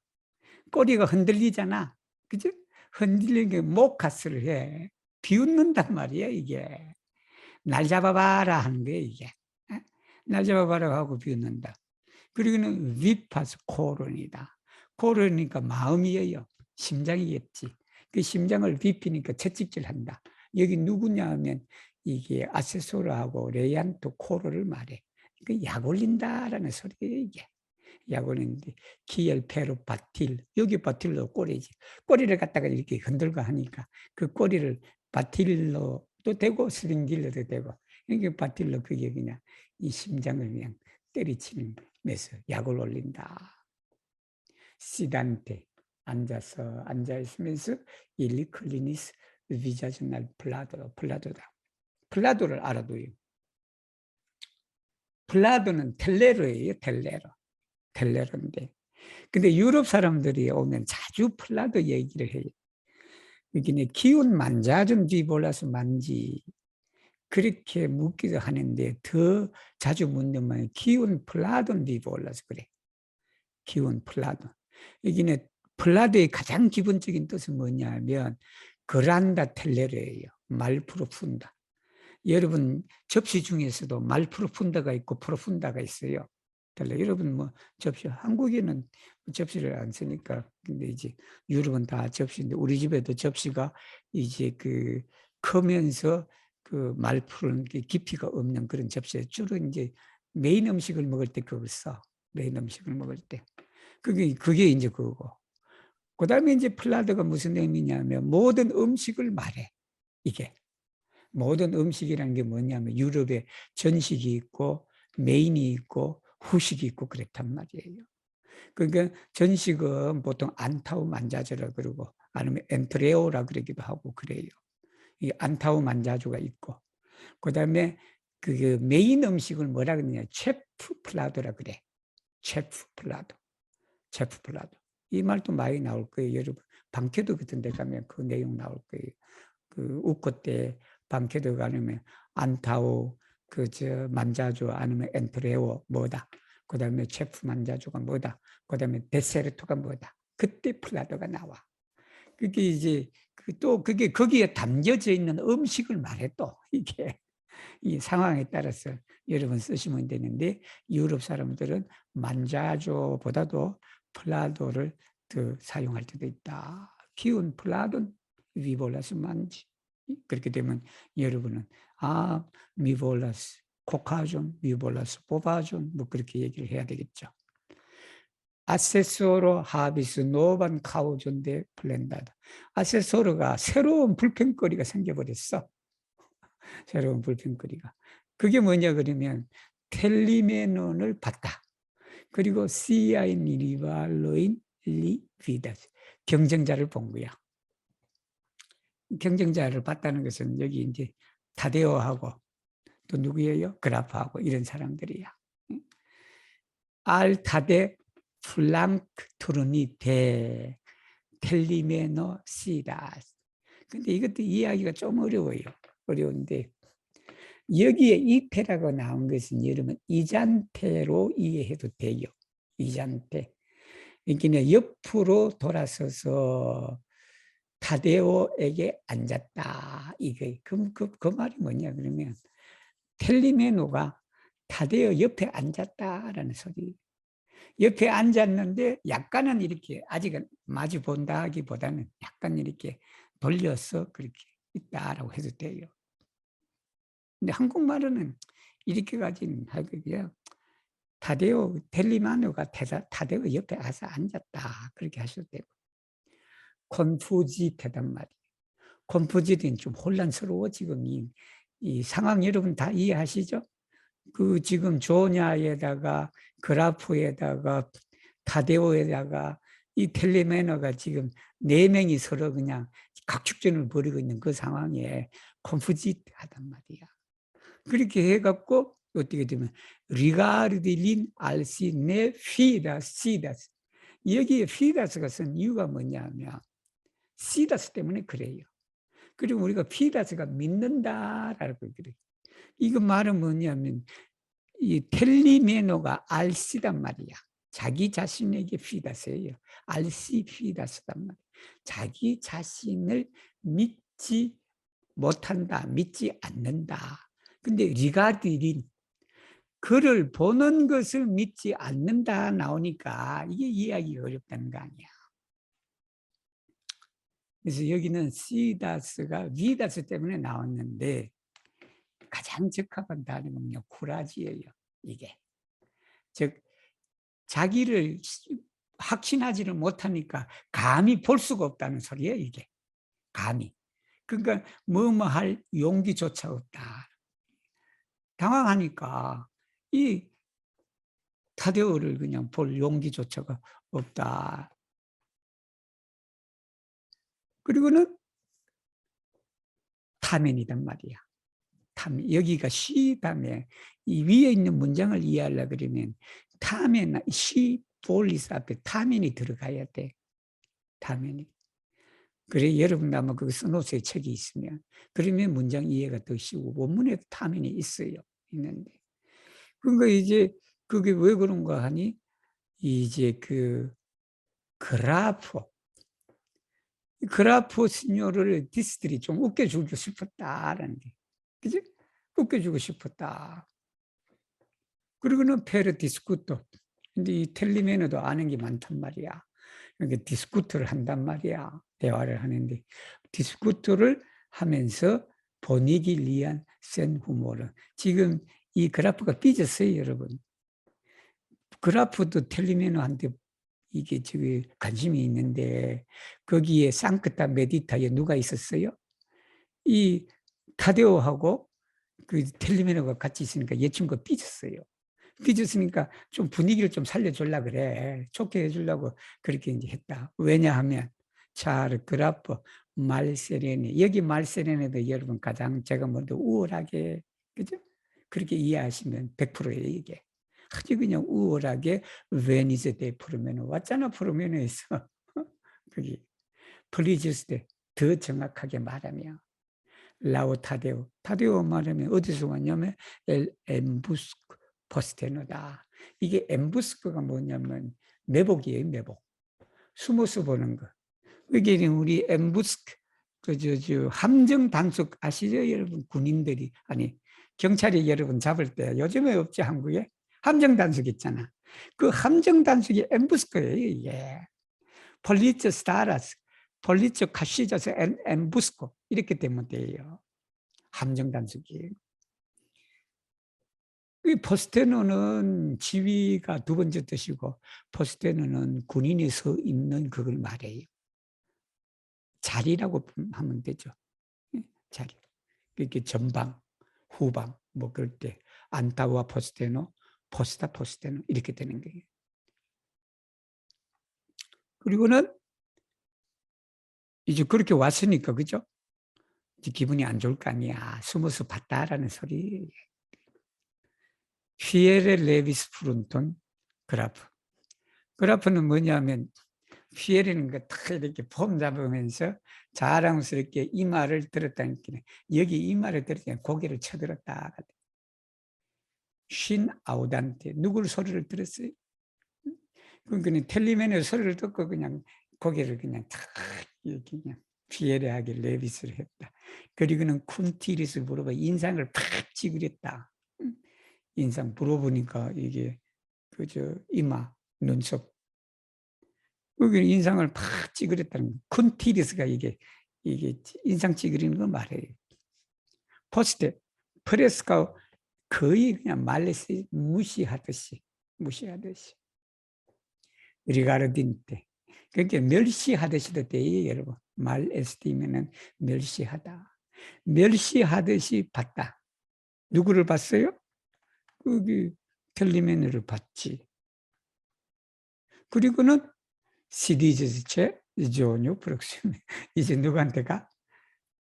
Speaker 1: 꼬리가 흔들리잖아. 그죠? 흔들리는 게 모카스를 해. 비웃는단 말이야, 이게. 날 잡아봐라 하는 거예요, 이게. 어? 날 잡아봐라 하고 비웃는다. 그리고는 위파스 코론이다. 코론이니까 마음이에요. 심장이겠지. 그 심장을 비피니까 채찍질한다. 여기 누구냐 하면 이게 아세소르하고 레안토 코로를 말해. 그 약 올린다라는 소리예요, 이게. 약 올리는데 기열, 페로, 바틸. 여기 바틸로 꼬리지. 꼬리를 갖다가 이렇게 흔들고 하니까 그 꼬리를 바틸로도 되고 스링길로도 되고. 이게 바틸로 그게 그냥 이 심장을 그냥 때리치는 메서 약을 올린다. 시단테 앉아 있으면서 일리 클리니스 비자주날 플라도다. 플라도를 알아둬요. 플라도는 텔레로예요, 텔레로인데. 근데 유럽 사람들이 오면 자주 플라도 얘기를 해요. 여기는 기운 만자준 비볼라스 만지 그렇게 묻기도 하는데 더 자주 묻는 말은 기운 플라돈 비볼라스 그래. 기운 플라돈. 여기는 플라도의 가장 기본적인 뜻은 뭐냐면 그란다 텔레르예요. 말 프로푼다. 여러분 접시 중에서도 말 프로푼다가 있고 프로푼다가 있어요. 여러분 뭐 접시 한국에는 접시를 안 쓰니까 근데 이제 유럽은 다 접시인데 우리 집에도 접시가 이제 그 크면서 그 말 푸는 게 깊이가 없는 그런 접시에 주로 이제 메인 음식을 먹을 때 그걸 써. 메인 음식을 먹을 때. 그게 이제 그거고. 그 다음에 이제 플라드가 무슨 의미냐면 모든 음식을 말해. 이게. 모든 음식이라는 게 뭐냐면 유럽에 전식이 있고 메인이 있고 후식이 있고 그렇단 말이에요. 그러니까 전식은 보통 안타우 만자주라 그러고 아니면 엔트레오라 그러기도 하고 그래요. 이 안타우 만자주가 있고 그다음에 그 메인 음식을 뭐라 그러냐 체프 플라도라 그래. 체프 플라도. 체프 플라도. 이 말도 많이 나올 거예요. 여러분 방캐도 같은 데 가면 그 내용 나올 거예요. 그 우코 때 방캐도 가면 안타오 그저 만자주 아니면 엔트레오 뭐다. 그다음에 체프 만자주가 뭐다. 그다음에 데세르토가 뭐다. 그때 플라도가 나와. 그게 이제 또 그게 거기에 담겨져 있는 음식을 말해 또 이게 이 상황에 따라서 여러분 쓰시면 되는데 유럽 사람들은 만자주보다도 플라도를 더 사용할 때도 있다. 기운 플라돈 위볼라스 만지. 그렇게 되면 여러분은 미볼라스 코카존, 미볼라스 포바존 뭐 그렇게 얘기를 해야 되겠죠. 아세소로 하비스 노반 카우존 데 플랜다다. 아세소로가 새로운 불평거리가 생겨버렸어. 새로운 불평거리가. 그게 뭐냐 그러면 텔리메논을 봤다. 그리고 시아인 리발로인 리비다스 경쟁자를 본 거야. 경쟁자를 봤다는 것은 여기 이제 타데오하고 또 누구예요? 그라프하고 이런 사람들이야. 알타데 플랑크 투르니 데 텔리메노 시다스. 근데 이것도 이해하기가 좀 어려워요. 어려운데 여기에 이태라고 나온 것은 여러분 이잔태로 이해해도 돼요. 이잔태. 그러니까 옆으로 돌아서서 타데오에게 앉았다. 이게 그 말이 뭐냐 그러면 텔리메노가 타데오 옆에 앉았다라는 소리. 옆에 앉았는데 약간은 이렇게 아직은 마주 본다 하기보다는 약간 이렇게 돌려서 그렇게 있다라고 해도 돼요. 근데 한국말로는 이렇게까지는 하고요. 타데오 텔리마노가 타데오 옆에 가서 앉았다 그렇게 하셔도 되고 콘푸지테단 말이에요. 콘푸지트는 좀 혼란스러워 지금 이 상황 여러분 다 이해하시죠? 그 지금 조냐에다가 그라프에다가 타데오에다가 이 텔레메너가 지금 4명이 서로 그냥 각축전을 벌이고 있는 그 상황에 콘푸지트하단 말이야. 그렇게 해갖고 어떻게 되면 리가르딜린 알시네 피다시다스 여기에 피다스가 쓴 이유가 뭐냐면 시다스 때문에 그래요. 그리고 우리가 피다스가 믿는다라고 그래요. 이거 말은 뭐냐면 이 텔리메노가 알시단 말이야. 자기 자신에게 피다스예요. 알시 피다스단 말이야. 자기 자신을 믿지 못한다, 믿지 않는다. 근데 리가드인 그를 보는 것을 믿지 않는다 나오니까 이게 이해하기가 어렵다는 거 아니야. 그래서 여기는 시다스가 위다스 때문에 나왔는데 가장 적합한 단어는요, 쿠라지예요. 이게 즉 자기를 확신하지를 못하니까 감히 볼 수가 없다는 소리예요. 이게 감히. 그러니까 뭐뭐 할 용기조차 없다. 당황하니까 이 타데오를 그냥 볼 용기조차가 없다. 그리고는 타면이란 말이야. 타면. 여기가 시다면 이 위에 있는 문장을 이해하려고 그러면 타면, 시 볼리스 앞에 타면이 들어가야 돼. 타면이. 그래 여러분 아마 그 써놓으세요. 책이 있으면. 그러면 문장 이해가 더 쉬우고 원문에도 타면이 있어요. 있는데. 그러니까 이제 그게 왜 그런가 하니 이제 그 그라프 시뇨를 디스들이 좀 웃겨주고 싶었다라는 게. 그죠? 웃겨주고 싶었다. 그리고는 페르 디스쿠토. 근데 이 텔리메노도 아는 게 많단 말이야. 그러니까 디스쿠트를 한단 말이야. 대화를 하는데. 디스쿠트를 하면서 보내기 위한 센 후모를. 지금 이 그래프가 삐졌어요, 여러분. 그래프도 텔리메노한테 이게 지금 관심이 있는데 거기에 상크타 메디타에 누가 있었어요? 이 타데오하고 그 텔리메노가 같이 있으니까 얘 친구가 삐졌어요. 삐졌으니까 좀 분위기를 좀 살려주려고 그래. 좋게 해주려고 그렇게 이제 했다. 왜냐하면 차르 그라프 말세레네 여기 말세레네도 여러분 가장 제가 먼저 우월하게 그죠? 그렇게 이해하시면 100%예요 이게. 아주 그냥 우월하게 베니스 대 프로메노 왔잖아 프로메노에서 거기 플리즈스 때 더 정확하게 말하면 라오 타데오 말하면 어디서 왔냐면 엘 엠부스크 포스테노다. 이게 엠부스크가 뭐냐면 매복이에요, 매복. 숨어서 보는 거. 이게 우리 엠부스크 저 함정 단속 아시죠, 여러분? 군인들이 아니 경찰이 여러분 잡을 때 요즘에 없지 한국에 함정 단속 있잖아. 그 함정 단속이 엠부스크예요, 이게. 폴리츠 스타라스, 폴리츠 카시자스 엠부스코 이렇게 되면 돼요. 함정 단속이. 이 포스테노는 지위가 두 번째 뜻이고 포스테노는 군인이 서 있는 그걸 말해요. 자리라고 하면 되죠. 자리. 이렇게 전방, 후방 뭐 그럴 때 안타와 포스테노, 포스타 포스테노 이렇게 되는 거예요. 그리고는 이제 그렇게 왔으니까 그죠? 이제 기분이 안 좋을 거 아니야. 숨어서 봤다라는 소리. 피에레 레비스 프룬톤 그라프. 그라프는 뭐냐면 피에르는 거 딱 이렇게 폼 잡으면서 자랑스럽게 이 말을 들었다니까 여기 이 말을 들었더니 고개를 쳐들었다. 쉰 아우단테 누굴 소리를 들었어요? 그러니까 텔리맨의 소리를 듣고 그냥 고개를 그냥 탁 이렇게 그냥 피에르하게 레비스를 했다. 그리고는 쿤티리스 물어봐 인상을 팍 찌그렸다. 인상 물어보니까 이게 그저 이마 눈썹 여기 인상을 팍 찌그렸다는 쿤티리스가 이게 인상 찌그리는 거 말해요. 포스트 프레스가 거의 그냥 말레스 무시하듯이 리가르딘 때 그러니까 멸시하듯이도 돼요, 여러분. 말에스티면은 멸시하다. 멸시하듯이 봤다. 누구를 봤어요? 거기 텔리메누를 봤지. 그리고는 시리즈체 조뇨 프록시메 이제 누구한테 가?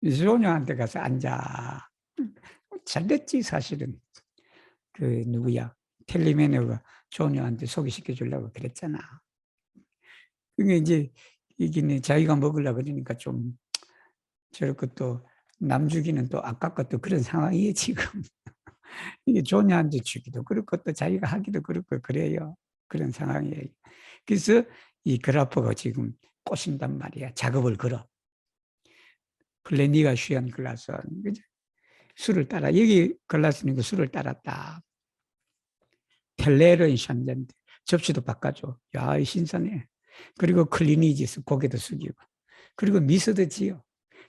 Speaker 1: 조뇨한테 가서 앉아. 잘됐지 사실은. 그 누구야? 텔리메누가 조뇨한테 소개시켜 주려고 그랬잖아. 그게 이제 이게 자기가 먹으려고 그러니까 좀 저렇게 또 남 주기는 또 아깝고 또 그런 상황이에요 지금. 이게 조녀한테 주기도 그렇고 또 자기가 하기도 그렇고 그래요. 그런 상황이에요. 그래서 이 그래프가 지금 꼬신단 말이야. 작업을 걸어. 네가 취한 글라스, 그죠? 술을 따라, 여기 글라스니까 술을 따랐다. 텔레르인 샨잔데 접시도 바꿔줘. 야, 신선해. 그리고 클리니지스 고개도 숙이고. 그리고 미소도 지어.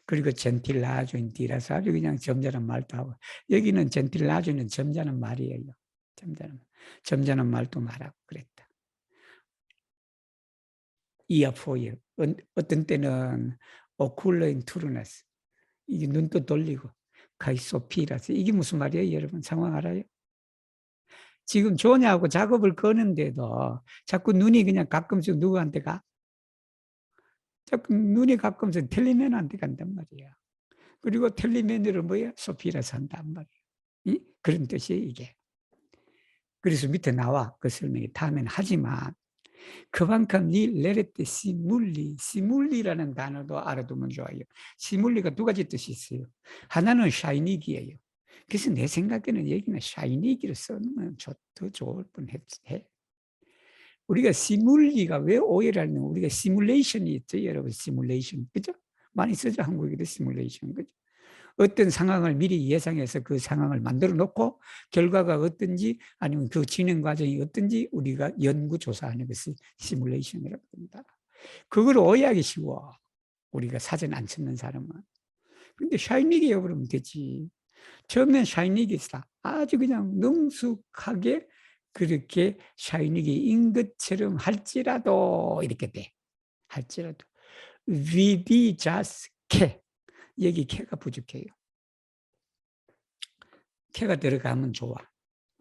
Speaker 1: 그리고 젠틸라주인 디라서 아주 그냥 점잖은 말도 하고. 여기는 젠틸라주는 점잖은 말이에요. 점잖은 말도 말하고 그랬다. 이어포이어. 어떤 때는 오쿨러인 투르나스. 이게 눈도 돌리고. 카이소피라서. 이게 무슨 말이에요, 여러분? 상황 알아요? 지금 조냐하고 작업을 거는데도 자꾸 눈이 그냥 가끔씩 누구한테 가? 자꾸 눈이 가끔씩 텔리맨한테 간단 말이야. 그리고 텔리맨으로 뭐야? 소피라서 한단 말이야. 이? 그런 뜻이에요, 이게. 그래서 밑에 나와. 그 설명이 다음엔 하지만 그만큼 이 레레테 시물리라는 단어도 알아두면 좋아요. 시물리가 두 가지 뜻이 있어요. 하나는 샤이니기예요. 그래서 내 생각에는 여기는 샤이니기를 써놓으면 더 좋을 뻔해. 우리가 시뮬리가 왜 오해를 하냐면 우리가 시뮬레이션이 있죠, 여러분. 시뮬레이션, 그죠? 많이 쓰죠, 한국에도 시뮬레이션, 그죠? 어떤 상황을 미리 예상해서 그 상황을 만들어 놓고 결과가 어떤지 아니면 그 진행 과정이 어떤지 우리가 연구조사하는 것이 시뮬레이션이라고 합니다. 그걸 오해하기 쉬워. 우리가 사전 안 찾는 사람은. 근데 샤이니기에 그러면 되지. 처음엔 샤이니기다. 아주 그냥 능숙하게 그렇게 샤이니기인 것처럼 할지라도 이렇게 돼. 할지라도. 위디 자스 캐. 여기 캐가 부족해요. 캐가 들어가면 좋아.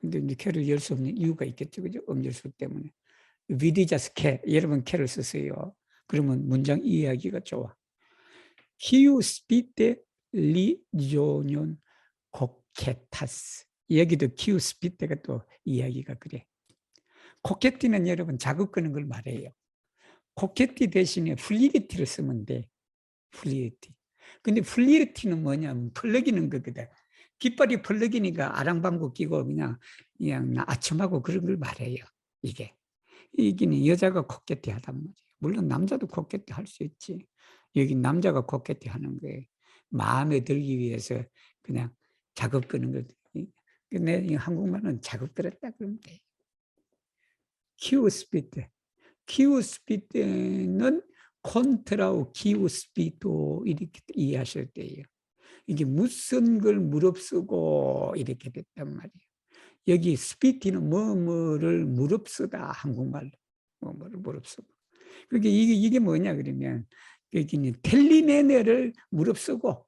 Speaker 1: 근데 이제 캐를 열 수 없는 이유가 있겠죠. 그죠? 음절수 때문에. 위디자스 캐. 여러분 캐를 쓰세요. 그러면 문장 이해하기가 좋아. 키우 스피테 리조년 코케타스. 여기도 키우 스피테가 또 이야기가 그래. 코케티는 여러분 자극 끄는 걸 말해요. 코케티 대신에 플리리티를 쓰면 돼. 플리리티. 근데 플리리티는 뭐냐면 펄럭이는 거거든. 깃발이 펄럭이니까 아랑방구 끼고 그냥 아첨하고 그런 걸 말해요. 이게. 이기는 여자가 코케티 하단 말이에요. 물론 남자도 코케티 할 수 있지. 여기 남자가 코케티 하는 거예요. 마음에 들기 위해서 그냥 자극 끄는 거. 근데 한국말은 자극 들었다 그러면 돼. 키우스피드. 키우스피드는 콘트라우 키우스피도 이렇게 이해하실 때예요. 이게 무슨 걸 무릅쓰고 이렇게 됐단 말이에요. 여기 스피티는 뭐뭐를 무릅쓰다 한국말로 뭐뭐를 무릅쓰고. 그러니까 이게 뭐냐 그러면 여기는 텔리매너를 무릅쓰고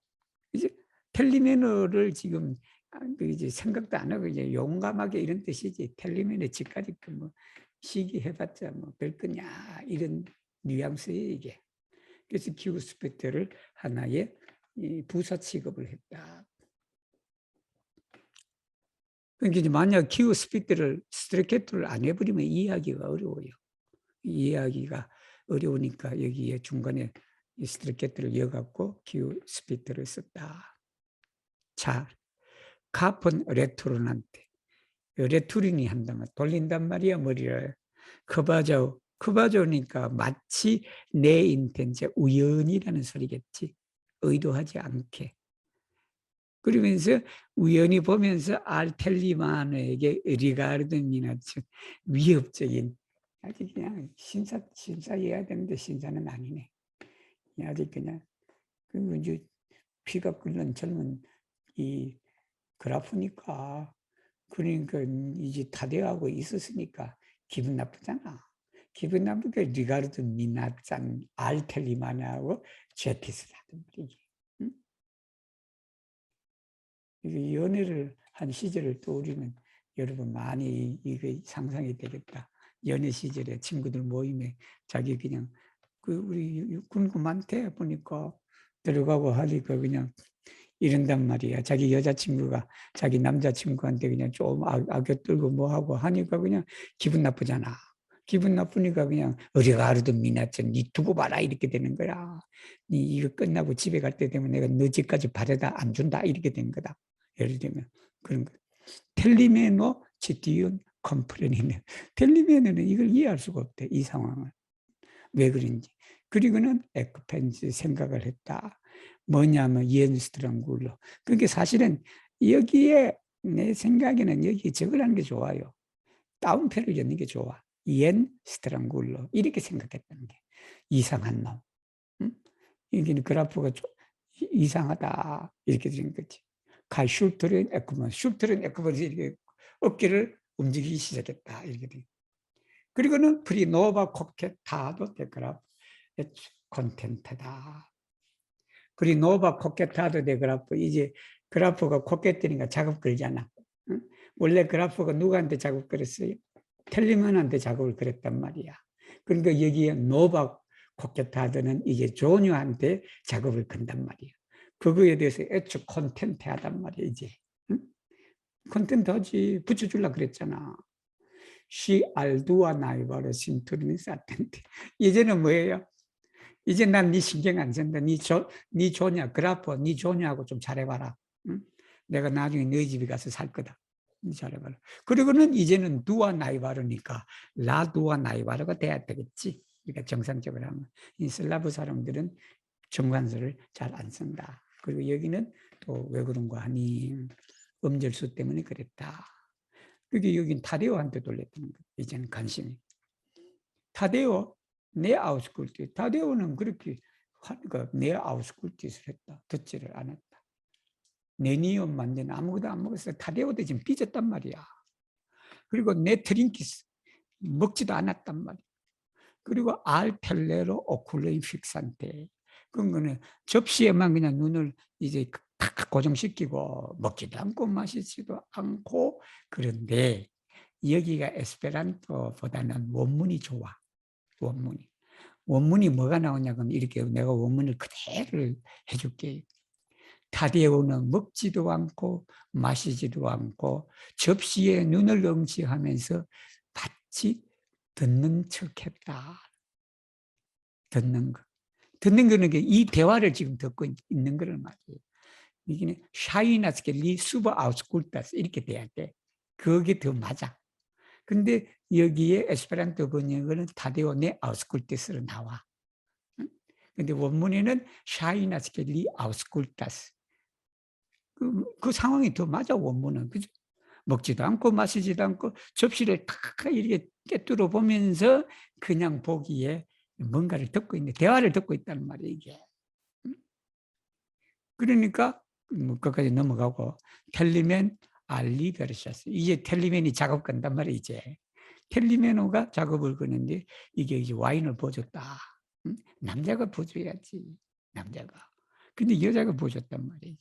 Speaker 1: 이제 텔리매너를 지금 이제 생각도 안 하고 이제 용감하게 이런 뜻이지. 텔리매너 지까지 뭐 시기해봤자 뭐 별거냐 이런 뉘앙스예요 이게. 그래서 키우스피트를 하나의 부사 취급을 했다. 그러니까 이제 만약 키우스피트를 스트레케트를 안 해버리면 이해하기가 어려워요. 이해하기가 어려우니까 여기에 중간에 스트레케트를 이어갖고 키우스피트를 썼다. 자, 카폰 레토론한테 레투린이 한다면 돌린단 말이야 머리를. 커바조니까 마치 내 인텐제 우연이라는 소리겠지. 의도하지 않게. 그러면서 우연히 보면서 알텔리마노에게 리가르드미나 위협적인 아주 그냥 신사여야 되는데 신사는 아니네. 아직 그냥 그리고 이제 피가 끓는 젊은 이 그라프니까 그러니까 이제 타대하고 있었으니까 기분 나쁘잖아. 기분 나쁘게 리가르드 미나짠 알텔리마나하고 제티스를 하던 말이지. 응? 이게 연애를 한 시절을 떠올리면 여러분 많이 이게 상상이 되겠다. 연애 시절에 친구들 모임에 자기 그냥 그 우리 궁금한데 보니까 들어가고 하니까 그냥 이런단 말이야. 자기 여자친구가 자기 남자친구한테 그냥 좀 악여들고 뭐하고 하니까 그냥 기분 나쁘잖아. 기분 나쁘니까 그냥 어디가 하루도 미나천 니 두고 봐라 이렇게 되는 거야. 니 이거 끝나고 집에 갈 때 되면 내가 너 집까지 바래다 안 준다 이렇게 된 거다. 예를 들면 그런 거. 텔리메노 치티윤 컴프레니네. 텔리메노는 이걸 이해할 수가 없대. 이 상황을. 왜 그런지. 그리고는 에크펜스 생각을 했다. 뭐냐면 이엔 스트랑굴러. 그게 사실은 여기에 내 생각에는 여기 적으라는 게 좋아요. 다운표를 넣는 게 좋아. 이엔 스트랑굴러 이렇게 생각했다는 게 이상한 놈. 응? 여기는 그래프가 좀 이상하다 이렇게 된 거지. 칼 슐트른 에크먼, 슐트른 에크먼이 이렇게 어깨를 움직이기 시작했다 이렇게 돼. 그리고는 프리노바 코케타도 데그라프 콘텐트다. 프리노바 코케타도 데그라프 이제 그래프가 코케트니까 작업 걸잖아. 응? 원래 그래프가 누구한테 작업 걸었어요? 텔리먼한테 작업을 걸었단 말이야. 그러니까 여기에 노바 코케타드는 이게 조뉴한테 작업을 건단 말이야. 그거에 대해서 애초 콘텐트 하단 말이야 이제. 응? 콘텐트 하지 붙여줄라 그랬잖아. 시 알두와 나이바르 신투르니 사텐데 이제는 뭐예요? 이제 난 네 신경 안 쓴다. 네 조냐 그래프 네 조냐하고 좀 잘해봐라. 응? 내가 나중에 너희 집에 가서 살 거다. 네 잘해봐라. 그리고는 이제는 두와 나이바르니까 라두와 나이바르가 돼야 되겠지. 그러니까 정상적으로 하면 이 슬라브 사람들은 정관사를 잘 안 쓴다. 그리고 여기는 또 왜 그런가 하니 음절수 때문에 그랬다. 그게 여긴 타데오한테 돌렸다는 거예요. 이제는 관심이. 타데오, 내 아우스쿨티. 타데오는 그렇게 하니까 내 아우스쿨티를 했다. 듣지를 않았다. 내 니온 만든 아무것도 안 먹었어. 타데오도 지금 삐졌단 말이야. 그리고 내 트링키스 먹지도 않았단 말이야. 그리고 알텔레로 오쿨레인 픽산테. 그런 거는 접시에만 그냥 눈을 이제 탁 고정시키고 먹지도 않고 마시지도 않고 그런데 여기가 에스페란토보다는 원문이 좋아. 원문이. 원문이 뭐가 나오냐 그러면 이렇게 내가 원문을 그대로 해줄게. 타데오는 먹지도 않고 마시지도 않고 접시에 눈을 응시하면서 마치 듣는 척했다. 듣는 거. 듣는 거는 이 대화를 지금 듣고 있는 거란 말이에요. 이게 샤이나스케 수버 아우스쿨타스 이렇게 돼야 돼. 그게 더 맞아. 근데 여기에 에스페란토 번역은 타데오 네 아우스쿨테스로 나와. 근데 원문에는 샤이나스케 아우스쿨타스. 그 상황이 더 맞아 원문은. 그죠? 먹지도 않고 마시지도 않고 접시를 탁 이렇게 꿰뚫어 보면서 그냥 보기에 뭔가를 듣고 있는 대화를 듣고 있다는 말이에요 이게. 그러니까 뭐 끝까지 넘어가고 텔리멘 알리베르샤스 이제 텔리멘이 작업 건단 말이에요 이제. 텔리멘호가 작업을 거는데 이게 이제 와인을 보여줬다. 응? 남자가 보여줘야지 남자가. 근데 여자가 보여줬단 말이에요.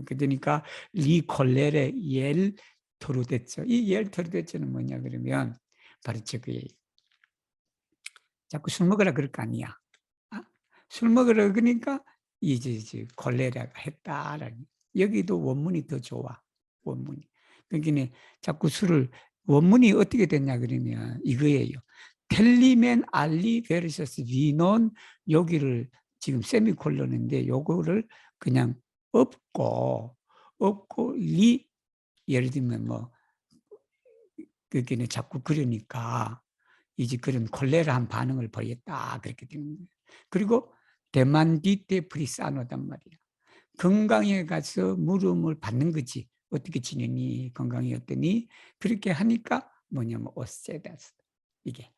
Speaker 1: 그러니까 리 콜레레 옐 토르데츠 이옐 토르데츠는 뭐냐 그러면 바로 저거예요. 자꾸 술 먹으라 그럴 거 아니야. 아? 술 먹으라 그러니까 이제 콜레라가 했다라는. 여기도 원문이 더 좋아. 원문이. 그러니까 자꾸 술을 원문이 어떻게 됐냐 그러면 이거예요. 텔리멘 알리 베르셔스 비논 여기를 지금 세미콜론인데 요거를 그냥 엎고 리 예를 들면 뭐 그게 자꾸 그러니까 이제 그런 콜레라한 반응을 보였다 그렇게 되는 거예요. 그리고 데만디테 프리사노단 말이야. 건강에 가서 물음을 받는 거지. 어떻게 지내니? 건강이 어떠니? 그렇게 하니까 뭐냐면 오세다스 이게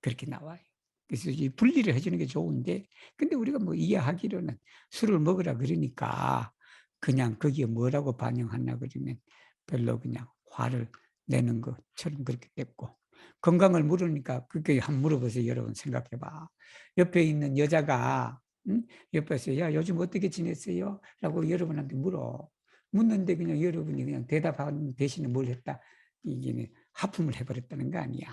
Speaker 1: 그렇게 나와요. 그래서 이 분리를 해주는 게 좋은데 근데 우리가 뭐 이해하기로는 술을 먹으라 그러니까 그냥 거기에 뭐라고 반영하나 그러면 별로 그냥 화를 내는 것처럼 그렇게 됐고 건강을 물으니까 그렇게 한번 물어보세요. 여러분 생각해봐. 옆에 있는 여자가 응? 옆에서 야 요즘 어떻게 지냈어요? 라고 여러분한테 물어. 묻는데 그냥 여러분이 그냥 대답하는 대신에 뭘 했다? 이게 하품을 해버렸다는 거 아니야.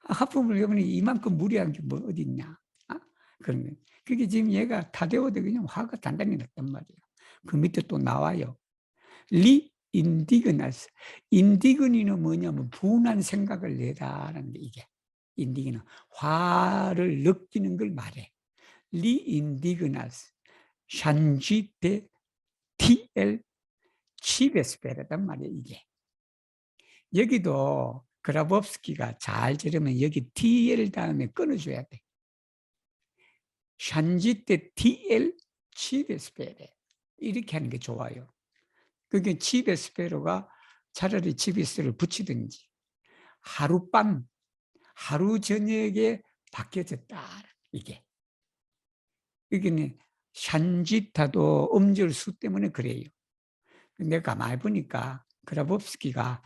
Speaker 1: 하품을 해보니 이만큼 무리한 게 뭐 어디 있냐. 그런 거. 그게 지금 얘가 타데오도 그냥 화가 단단히 났단 말이에요. 그 밑에 또 나와요. 리 인디그나스. 인디그니는 뭐냐면 분한 생각을 내다라는 게 이게. 인디그나. 화를 느끼는 걸 말해. 리 인디그나스. 샨지테 TL 치베스페르단 말이에요, 이게. 여기도 그라법스키가 잘 들으면 여기 TL 다음에 끊어줘야 돼. 샨지테 TL 치베스페레. 이렇게 하는 게 좋아요. 그게 치베스페로가 차라리 치베스를 붙이든지 하룻밤, 하루 저녁에 바뀌어졌다. 이게. 이게 샨지타도 음절수 때문에 그래요. 내가 가만히 보니까 그라봅스키가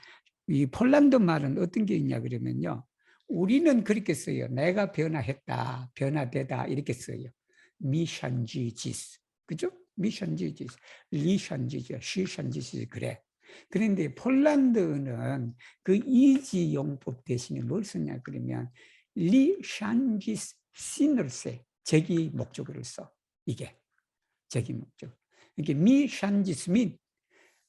Speaker 1: 이 폴란드 말은 어떤 게 있냐 그러면요. 우리는 그렇게 써요. 내가 변화했다, 변화되다 이렇게 써요. 미샨지지스. 그죠? 미샨지지스. 리샨지지, 시샨지스 그래. 그런데 폴란드는 그 이지 용법 대신에 뭘 쓰냐 그러면 리샨지스 신을 써. 적이 목적어를 써. 이게 적이 목적. 이게 미샨지스민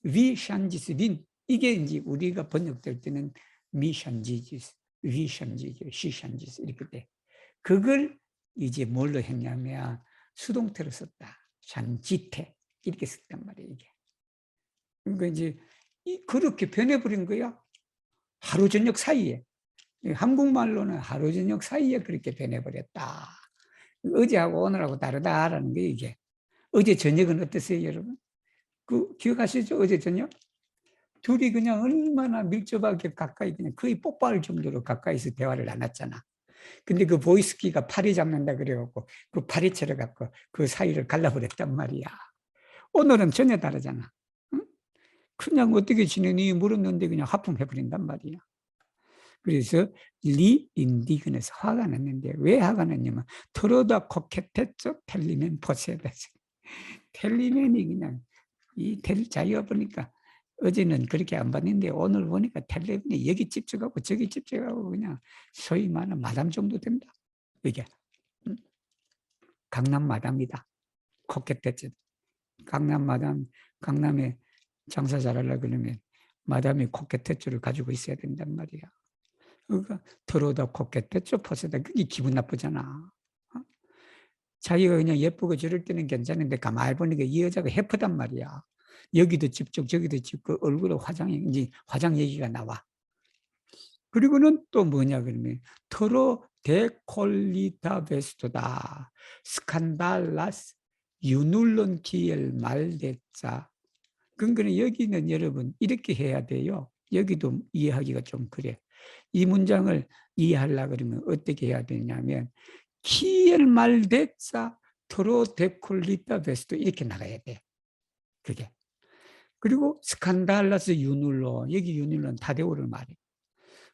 Speaker 1: 위샨지스린 이게 이제 우리가 번역될 때는 미샨지지스, 위샨지지, 시샨지스 이렇게 돼. 그걸 이제 뭘로 했냐면 수동태로 썼다. 샨지태 이렇게 썼단 말이에요. 이게. 그러니까 이제 그렇게 변해버린 거야. 하루 저녁 사이에. 한국말로는 하루 저녁 사이에 그렇게 변해버렸다. 어제하고 오늘하고 다르다라는 게 이게. 어제 저녁은 어땠어요, 여러분? 그 기억하시죠? 어제 저녁? 둘이 그냥 얼마나 밀접하게 가까이 그냥 거의 뽀뽀할 정도로 가까이서 대화를 나눴잖아. 근데 그 보이스키가 파리 잡는다 그래갖고 그 파리채를 갖고 그 사이를 갈라버렸단 말이야. 오늘은 전혀 다르잖아. 응? 그냥 어떻게 지내니 물었는데 그냥 하품해버린단 말이야. 그래서 리 인디근에서 화가 났는데 왜 화가 났냐면 트로다 코켓했죠 텔리맨 포세다스. 텔리맨이 그냥 자기가 보니까 어제는 그렇게 안 봤는데 오늘 보니까 텔레비전에 여기 집중하고 저기 집중하고 그냥 소위 말하는 마담 정도 된다. 이게 강남 마담이다. 코켓했죠. 강남 마담, 강남에 장사 잘하려고 그러면 마담이 코켓tet주를 가지고 있어야 된단 말이야. 그러니까 들어오다 코켓tet주 포세다. 그게 기분 나쁘잖아. 자기가 그냥 예쁘고 저럴 때는 괜찮은데 가만히 보니까 이 여자가 해프단 말이야. 여기도 집중, 저기도 집중, 얼굴에 화장이, 이제 화장 얘기가 나와. 그리고는 또 뭐냐, 그러면, 터로 데콜리타 베스토다. 스칸달라스, 유눌론 기엘 말대자. 그러니까 여기는 여러분, 이렇게 해야 돼요. 여기도 이해하기가 좀 그래. 이 문장을 이해하려고 그러면 어떻게 해야 되냐면, 키엘 말대자, 터로 데콜리타 베스토 이렇게 나가야 돼. 그게. 그리고 스칸달라스 유눌로, 여기 유눌로는 타데오를 말해.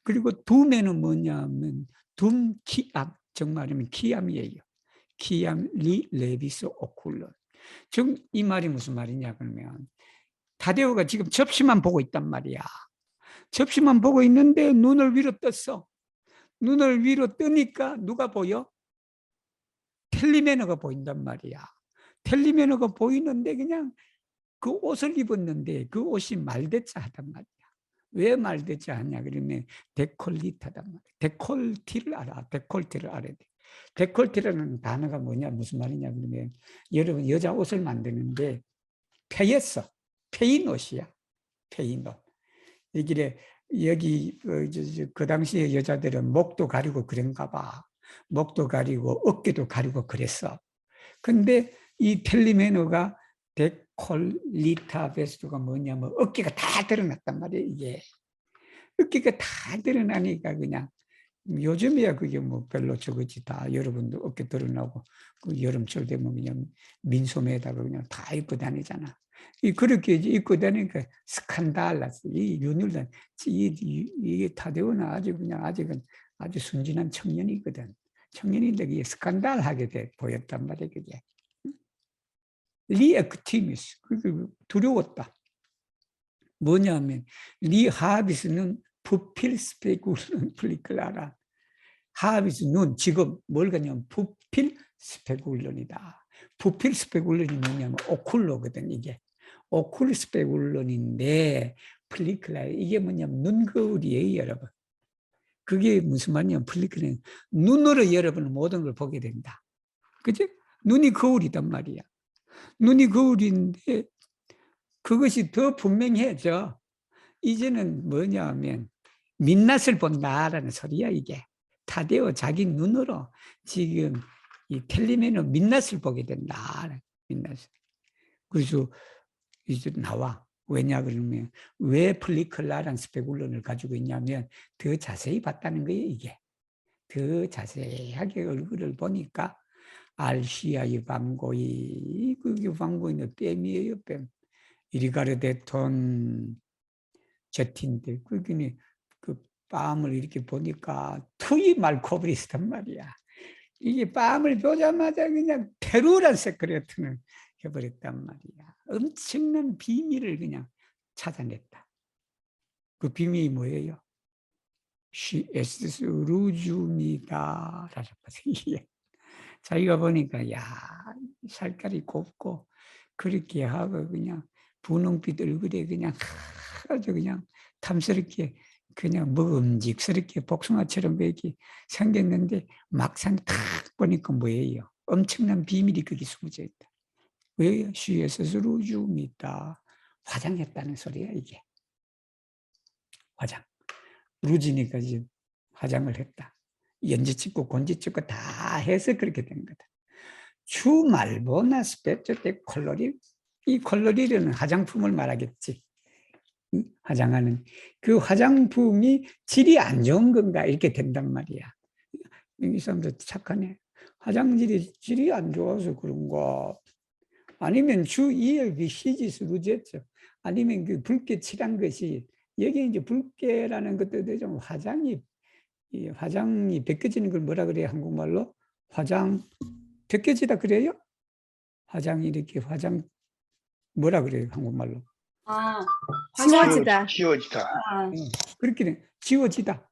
Speaker 1: 그리고 둠에는 뭐냐면 둠키암, 정말이면 키암이에요. 키암 리 레비스 오쿨론. 즉 이 말이 무슨 말이냐 그러면 타데오가 지금 접시만 보고 있단 말이야. 접시만 보고 있는데 눈을 위로 떴어. 눈을 위로 뜨니까 누가 보여? 텔리메너가 보인단 말이야. 텔리메너가 보이는데 그냥 그 옷을 입었는데 그 옷이 말대자 하단 말이야. 왜 말대자 하냐 그러면 데콜리타단 말이야. 데콜티를 알아. 데콜티를 알아야 돼. 데콜티라는 단어가 뭐냐 무슨 말이냐 그러면 여러분 여자 옷을 만드는데 페였어. 페인 옷이야. 페인 옷. 여기 그 당시에 여자들은 목도 가리고 그런가 봐. 목도 가리고 어깨도 가리고 그랬어. 근데 이 텔리메너가 데콜리타 베스트가 뭐냐면 어깨가 다 드러났단 말이에요. 이게 어깨가 다 드러나니까 그냥 요즘이야 그게 뭐 별로 저거지. 다 여러분도 어깨 드러나고 그 여름철 되면 그냥 민소매에다가 그냥 다 입고 다니잖아. 그렇게 입고 다니니까 스칸달라스 이 윤율단 이게 타데오는 아주 그냥 아직은 아주 순진한 청년이거든. 청년인데 이게 스칸달하게 보였단 말이에요. 그게. 리액티미스, 두려웠다. 뭐냐면 리하비스는 부필 스페굴은 플리클라라. 하비스 눈 지금 뭘 가냐면 부필 스페굴론이다. 부필 스페굴론이 뭐냐면 오쿨로거든. 이게 오쿨 스페굴론인데 플리클라 이게 뭐냐면 눈거울이에요, 여러분. 그게 무슨 말이냐면 플리클라는 눈으로 여러분은 모든 걸 보게 된다. 그치? 눈이 거울이단 말이야. 눈이 거울인데 그것이 더 분명해져. 이제는 뭐냐면 민낯을 본다라는 소리야 이게. 타데오 자기 눈으로 지금 이 텔리메노 민낯을 보게 된다. 민낯을. 그래서 이제 나와. 왜냐 그러면 왜 플리클라란 스페굴론을 가지고 있냐면 더 자세히 봤다는 거예요. 이게 더 자세하게 얼굴을 보니까 알시아의 방고이 그 방고이는 뺨이에요. 뺨. 이리가르데톤 제틴데 그게 그 뺨을 이렇게 보니까 투이 말코브리스단 말이야. 이게 뺨을 보자마자 그냥 페루란 세크레트는 해버렸단 말이야. 엄청난 비밀을 그냥 찾아냈다. 그 비밀이 뭐예요? CS 루줌이다. 라는 거죠. 자기가 보니까 야 살깔이 곱고 그렇게 하고 그냥 분홍빛 얼굴에 그냥 아주 그냥 탐스럽게 그냥 먹음직스럽게 복숭아처럼 이렇게 생겼는데 막상 탁 보니까 뭐예요? 엄청난 비밀이 거기 숨어져 있다. 왜요? 시에 스스로 줌이 있다. 화장했다는 소리야 이게. 화장. 루지니까 지금 화장을 했다. 연지 찍고 곤지 찍고 다 해서 그렇게 된 거다. 주말보나 스페초 때 콜로리, 이 콜로리는 화장품을 말하겠지. 화장하는 그 화장품이 질이 안 좋은 건가 이렇게 된단 말이야. 이 사람도 착하네. 화장질이 질이 안 좋아서 그런가? 아니면 주 2의 시지스 루제죠. 아니면 그 붉게 칠한 것이 여기 이제 붉게라는 것도 좀 화장이 이 화장이 벗겨지는 걸 뭐라 그래요? 한국말로 화장 벗겨지다 그래요? 화장이 이렇게 화장 뭐라 그래요? 한국말로
Speaker 3: 아, 지워지다.
Speaker 4: 지워지다.
Speaker 3: 아,
Speaker 1: 그렇게 돼. 지워지다.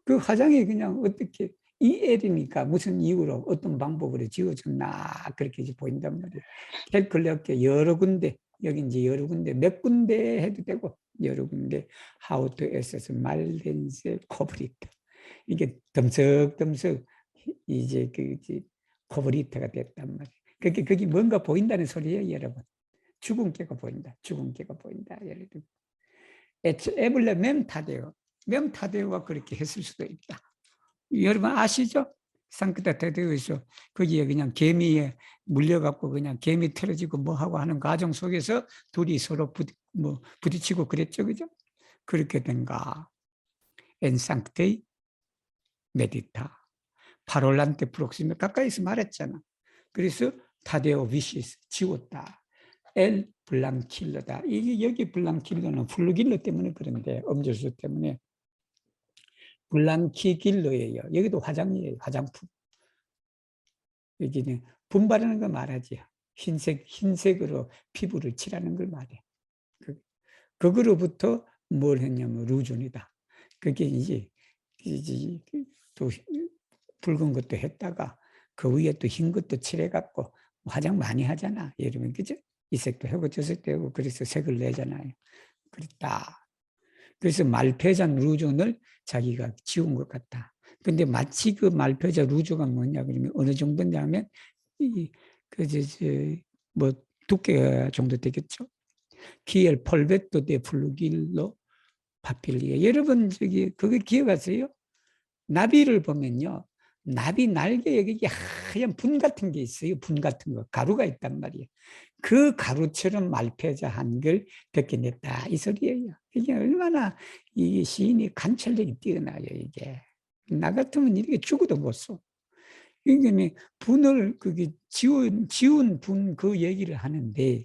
Speaker 1: 그 화장이 그냥 어떻게 EL이니까 무슨 이유로 어떤 방법으로 지워졌나 그렇게 이제 보인단 말이에요. 캘클럽게 여러 군데 여기 이제 여러 군데 몇 군데 해도 되고 여러 군데 how to access 말렌세 코브리트 이게 덤석덤석 이제 그 코브리트가 됐단 말이에요. 그게 거기 뭔가 보인다는 소리예요, 여러분. 죽은 개가 보인다. 죽은 개가 보인다. 예를 들어 에블레 멤타데오가 그렇게 했을 수도 있다. 여러분 아시죠? 상크타 테데오에서 거기에 그냥 개미에 물려갖고 그냥 개미 틀어지고 뭐 하고 하는 과정 속에서 둘이 서로 부딪히고 그랬죠, 그죠? 그렇게 된가? 엔상테이 메디타 파롤란테 프록시메 가까이서 말했잖아. 그래서 타데오 비시스 지웠다. 엘 블랑킬러다. 이게 여기 블랑킬러는 플루길러 때문에 그런데 음절수 때문에 블랑키길러예요. 여기도 화장이에요. 화장품. 여기는 분바르는 거 말하지. 흰색으로 피부를 칠하는 걸 말해. 그거로부터 뭘 했냐면 루존이다. 그게 이제 또 붉은 것도 했다가 그 위에 또 흰 것도 칠해갖고 화장 많이 하잖아. 여러분 그죠? 이 색도 하고 저 색도 하고 그래서 색을 내잖아요. 그랬다. 그래서 말페잔 루존을 자기가 지운 것 같다. 근데 마치 그 말페자 루조가 뭐냐 그러면 어느 정도냐면 뭐 두께 정도 되겠죠. 기엘 펄베토 데 플루길로 파필리에 여러분 그거 기억하세요? 나비를 보면요. 나비 날개에 여기 하얀 분 같은 게 있어요. 분 같은 거. 가루가 있단 말이에요. 그 가루처럼 말페자한 걸 벗겨냈다. 이 소리예요. 이게 얼마나 이 시인이 관찰력이 뛰어나요. 이게. 나 같으면 이렇게 죽어도 못 써. 이게 분을, 그게 지운 분 그 얘기를 하는데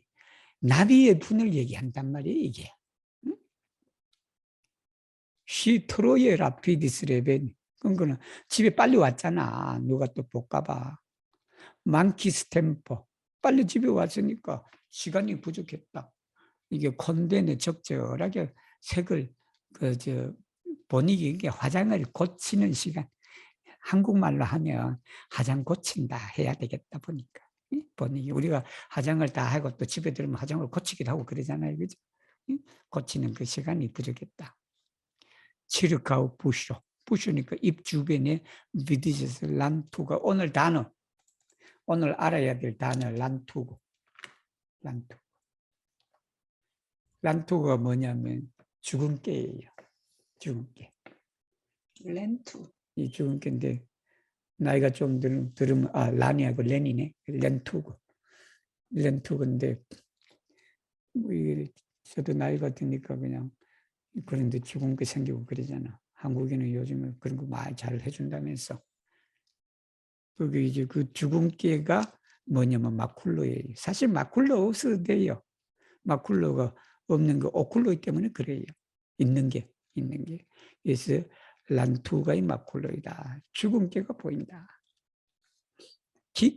Speaker 1: 나비의 분을 얘기한단 말이에요. 이게. 시 트로이에 라피디스 레벤. 그거는 집에 빨리 왔잖아. 누가 또 볼까봐. 만키 스탬퍼. 빨리 집에 왔으니까 시간이 부족했다. 이게 콘덴에 적절하게 색을 이게 화장을 고치는 시간. 한국말로 하면 화장 고친다 해야 되겠다 보니까. 본인이 우리가 화장을 다 하고 또 집에 들으면 화장을 고치기도 하고 그러잖아요. 그죠? 고치는 그 시간이 부족했다. 치르카우 부쇼. 부쇼니까 입 주변에 비디제스 란투가 오늘 단어. 오늘 알아야 될 단어 란투고. 란투. 란투가 뭐냐면 죽은 깨예요. 죽은 깨.
Speaker 3: 렌투.
Speaker 1: 이 죽은 깨인데 나이가 좀 들으면 란이하고 렌이네. 렌투고. 렌투건데 뭐 이게 저도 나이가 드니까 그냥 그런데 죽은 게 생기고 그러잖아. 한국에는 요즘에 그런 거 많이 잘 해준다면서. 그게 이제 그 주근깨가 뭐냐면 마쿨러예요. 사실 마쿨러 없어도 돼요. 마쿨러가 없는 거 오쿨러 때문에 그래요. 있는 게. 그래서 란투가의 마쿨러이다. 주근깨가 보인다.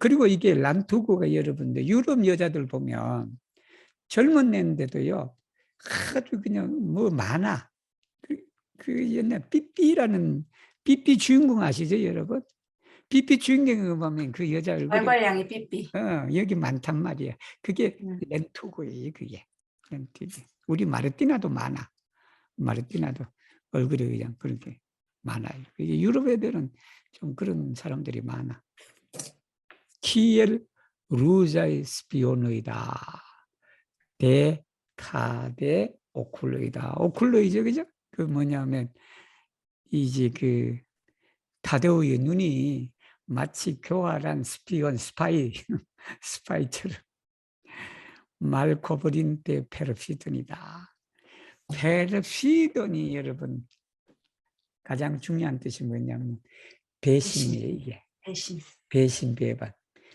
Speaker 1: 그리고 이게 란투고가 여러분들 유럽 여자들 보면 젊은 애인데도요 아주 그냥 뭐 많아. 그 옛날 삐삐라는 삐삐 주인공 아시죠 여러분? 삐삐 주인공을 보면 그 여자 얼굴이
Speaker 3: 말괄량이 삐삐.
Speaker 1: 여기 많단 말이야. 그게
Speaker 3: 음.
Speaker 1: 렌투고예요. 그게 렌투고. 우리 마르티나도 많아. 마르티나도 얼굴이 그냥 그렇게 많아요. 이게 유럽 애들은 좀 그런 사람들이 많아. 키엘 루자의 스피오노이다. 데카데 오쿨로이다. 오쿨로이죠, 그죠? 그 뭐냐면 이제 그 타데오의 눈이 마치 교활한 스피온 스파이처럼 말코브린 데 페르피돈이다. 페르피돈이 여러분 가장 중요한 뜻이 뭐냐면 배신이에요, 이게. 배신 배반.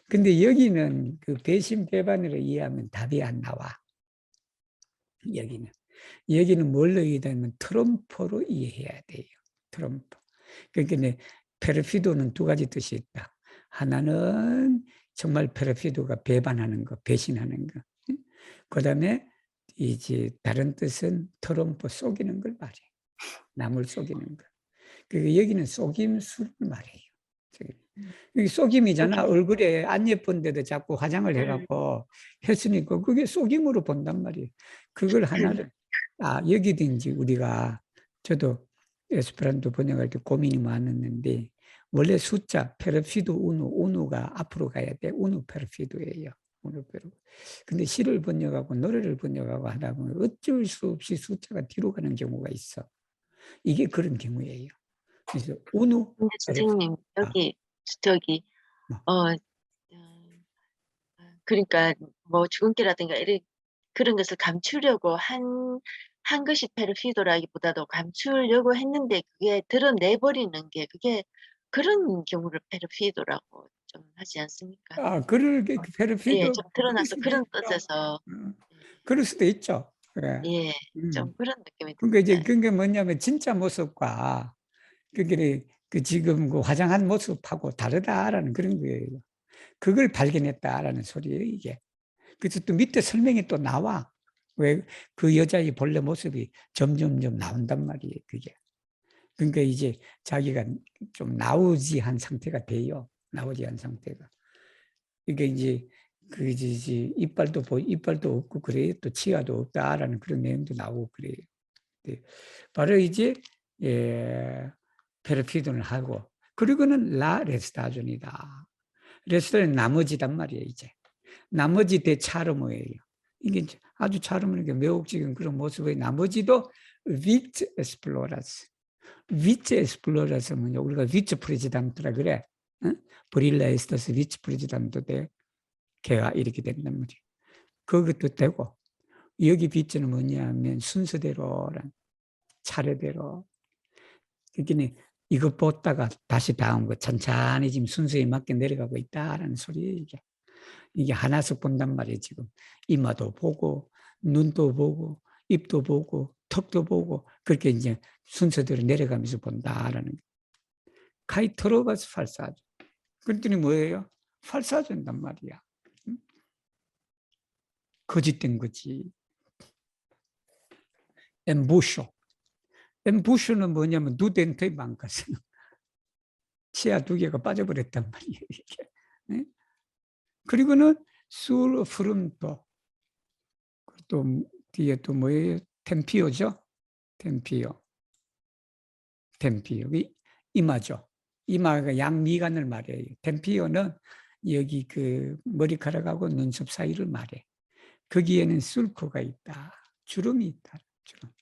Speaker 1: 근데 여기는 그 배신 배반으로 이해하면 답이 안 나와. 여기는 뭘로 이해하면 트럼프로 이해해야 돼요. 트럼프. 그러니까 페르피도는 두 가지 뜻이 있다. 하나는 정말 페르피도가 배반하는 거, 배신하는 거. 그다음에 이제 다른 뜻은 트럼프 속이는 걸 말해. 남을 속이는 거. 그 여기는 속임수를 말해요. 여기 속임이잖아. 얼굴에 안 예쁜데도 자꾸 화장을 해갖고 했으니까 그게 속임으로 본단 말이에요. 그걸 하나를 여기든지 우리가 저도 에스페란토 번역할 때 고민이 많았는데 원래 숫자 페르피도 우누가 앞으로 가야 돼. 우누 페르피도예요. 우누 페르. 근데 시를 번역하고 노래를 번역하고 하다 보면 어쩔 수 없이 숫자가 뒤로 가는 경우가 있어. 이게 그런 경우예요. 그래서 우누
Speaker 2: 근데 선생님 여기 저기
Speaker 1: 뭐.
Speaker 2: 그러니까 뭐 주근깨라든가 이런 그런 것을 감추려고 한 것이 페르피도라기보다도 감추려고 했는데 그게 드러내버리는 게 그게 그런 경우를 페르피도라고 좀 하지 않습니까?
Speaker 1: 그럴 게
Speaker 2: 예,
Speaker 1: 페르피도
Speaker 2: 좀
Speaker 1: 그럴
Speaker 2: 드러나서
Speaker 1: 수도
Speaker 2: 그런
Speaker 1: 있죠.
Speaker 2: 뜻에서
Speaker 1: 그럴 수도 있죠. 그래.
Speaker 2: 예, 좀 그런 느낌이
Speaker 1: 그러니까 이제
Speaker 2: 듭니다.
Speaker 1: 그게 뭐냐면 진짜 모습과 그게 그 지금 그 화장한 모습하고 다르다라는 그런 거예요. 그걸 발견했다라는 소리예요, 이게. 그래서 또 밑에 설명이 또 나와. 왜 그 여자의 본래 모습이 점점점 나온단 말이에요, 그게. 그러니까 이제 자기가 좀 나우지한 상태가 돼요. 나우지한 상태가. 그러니까 이제 그 이제 이빨도 없고 그래요. 또 치아도 없다라는 그런 내용도 나오고 그래요. 네. 바로 이제 페르피돈을 하고 그리고는 라 레스타존이다. 레스타존은 나머지단 말이에요. 이제 나머지 대차르모예요. 이게 아주 차르모니까 매혹적인 그런 모습의 나머지도 위트 에스플로라스. 위트 에스플로라스 뭐냐? 우리가 위트 프레지단트라 그래. 응? 브릴라 에스터스 위트 프레지단트 걔가 이렇게 된단 말이에요. 그것도 되고 여기 위트는 뭐냐면 순서대로란 차례대로. 그러니까 이거 보다가 다시 다음 거 천천히 지금 순서에 맞게 내려가고 있다라는 소리예요, 이게. 이게 하나씩 본단 말이에요, 지금. 이마도 보고, 눈도 보고, 입도 보고, 턱도 보고, 그렇게 이제 순서대로 내려가면서 본다라는 거. 카이토로바스 팔사조. 그랬더니 뭐예요? 팔사조인단 말이야. 거짓된 거지. 엠부쇼. 엠부쇼는 뭐냐면 누덴트의 망가서 치아 두 개가 빠져버렸단 말이에요, 이게. 네? 그리고는 술 프름도 또 뒤에 또 뭐예요? 템피오죠? 템피오. 이마죠. 이마가 양미간을 말해요. 템피오는 여기 그 머리카락하고 눈썹 사이를 말해. 거기에는 술코가 있다. 주름이 있다. 주름.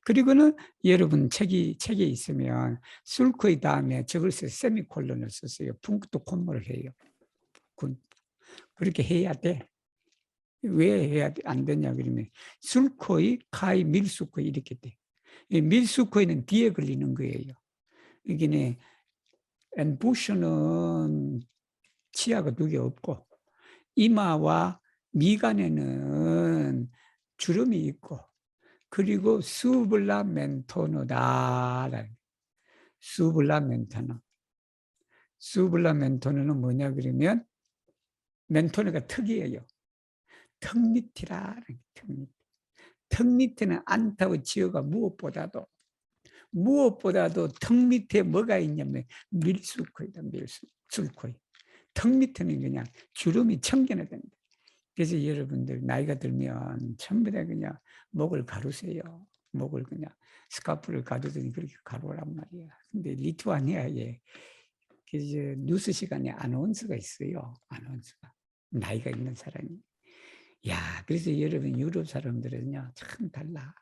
Speaker 1: 그리고는 여러분 책에 있으면 술코의 다음에 저걸 써 세미콜론을 썼어요. punk트 콤마를 해요. 그렇게 해야 돼. 왜 해야 안 되냐 그러면 술코이, 카이, 밀수코이 이렇게 돼. 이 밀수코이는 뒤에 걸리는 거예요. 이게 엔부셔는 치아가 2개 없고 이마와 미간에는 주름이 있고 그리고 수블라 멘토노다. 수블라 멘토노. 수블라 멘토노는 뭐냐 그러면 멘토노가 턱이에요. 턱 밑이라. 턱 밑. 턱 밑에는 안타고 지어가 무엇보다도 턱 밑에 뭐가 있냐면 밀수코이다. 밀수코이. 턱 밑에는 그냥 주름이 청겨나 된다. 그래서 여러분들 나이가 들면 전부 다 그냥 목을 가르세요. 목을 그냥 스카프를 가르더니 그렇게 가르란 말이야. 근데 리투아니아에 그래서 뉴스 시간에 아나운서가 있어요. 아나운서가. 나이가 있는 사람이. 야, 그래서 여러분 유럽 사람들은요 참 달라.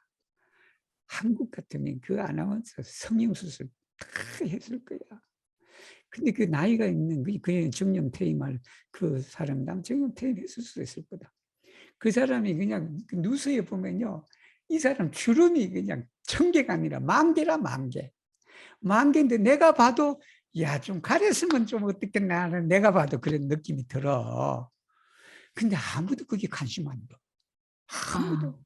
Speaker 1: 한국 같으면 그 아나운서 성형수술 다 했을 거야. 근데 그 나이가 있는 그 정년 퇴임할 그 사람당 정년 퇴임했을 수 있을 거다. 그 사람이 그냥 그 뉴스에 보면요, 이 사람 주름이 그냥 1000개가 아니라 10,000개라 10,000개. 10,000개인데 내가 봐도 야, 좀 가렸으면 좀 어떻겠나 하는 내가 봐도 그런 느낌이 들어. 근데 아무도 그게 관심 안 둬. 아무도.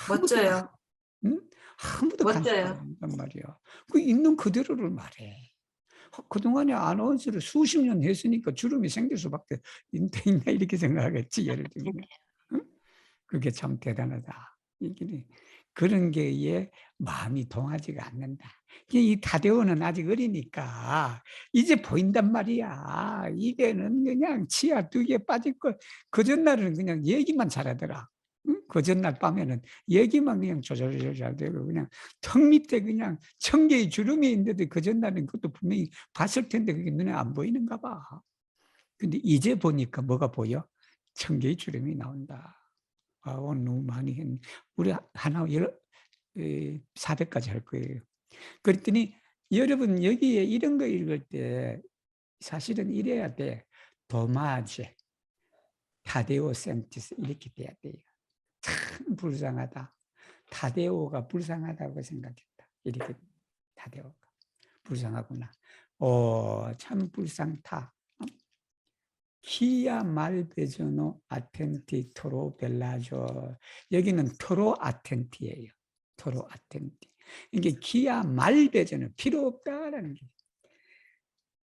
Speaker 3: 멋져요.
Speaker 1: 응? 아무도 관심
Speaker 3: 멋져요.
Speaker 1: 안 둔단 말이야. 그 있는 그대로를 말해. 그동안에 아나운서를 수십 년 했으니까 주름이 생길 수밖에 있나 이렇게 생각하겠지, 예를 들면. 응? 그게 참 대단하다. 이게 그런 게에 마음이 동하지가 않는다. 이 타데오는 아직 어리니까 이제 보인단 말이야. 이게는 그냥 치아 2개 빠질 거. 그 전날은 그냥 얘기만 잘하더라. 응? 그 전날 밤에는 얘기만 그냥 조절조절 잘 되고 그냥 턱 밑에 그냥 1000개의 주름이 있는데도 그 전날은 그것도 분명히 봤을 텐데 그게 눈에 안 보이는가 봐. 근데 이제 보니까 뭐가 보여? 1000개의 주름이 나온다. 아, 오늘 너무 많이 했네. 우리 하나 400까지 할 거예요. 그랬더니 여러분 여기에 이런 거 읽을 때 사실은 이래야 돼. 도마제, 타데오 센티스 이렇게 돼야 돼요. 참 불쌍하다. 타데오가 불쌍하다고 생각했다. 이렇게 타데오가 불쌍하구나. 참 불쌍타. 키아 말베조노 아텐티 토로 벨라조. 여기는 토로 아텐티예요. 토로 아텐티. 이게 키아 말베조노 필요 없다라는 게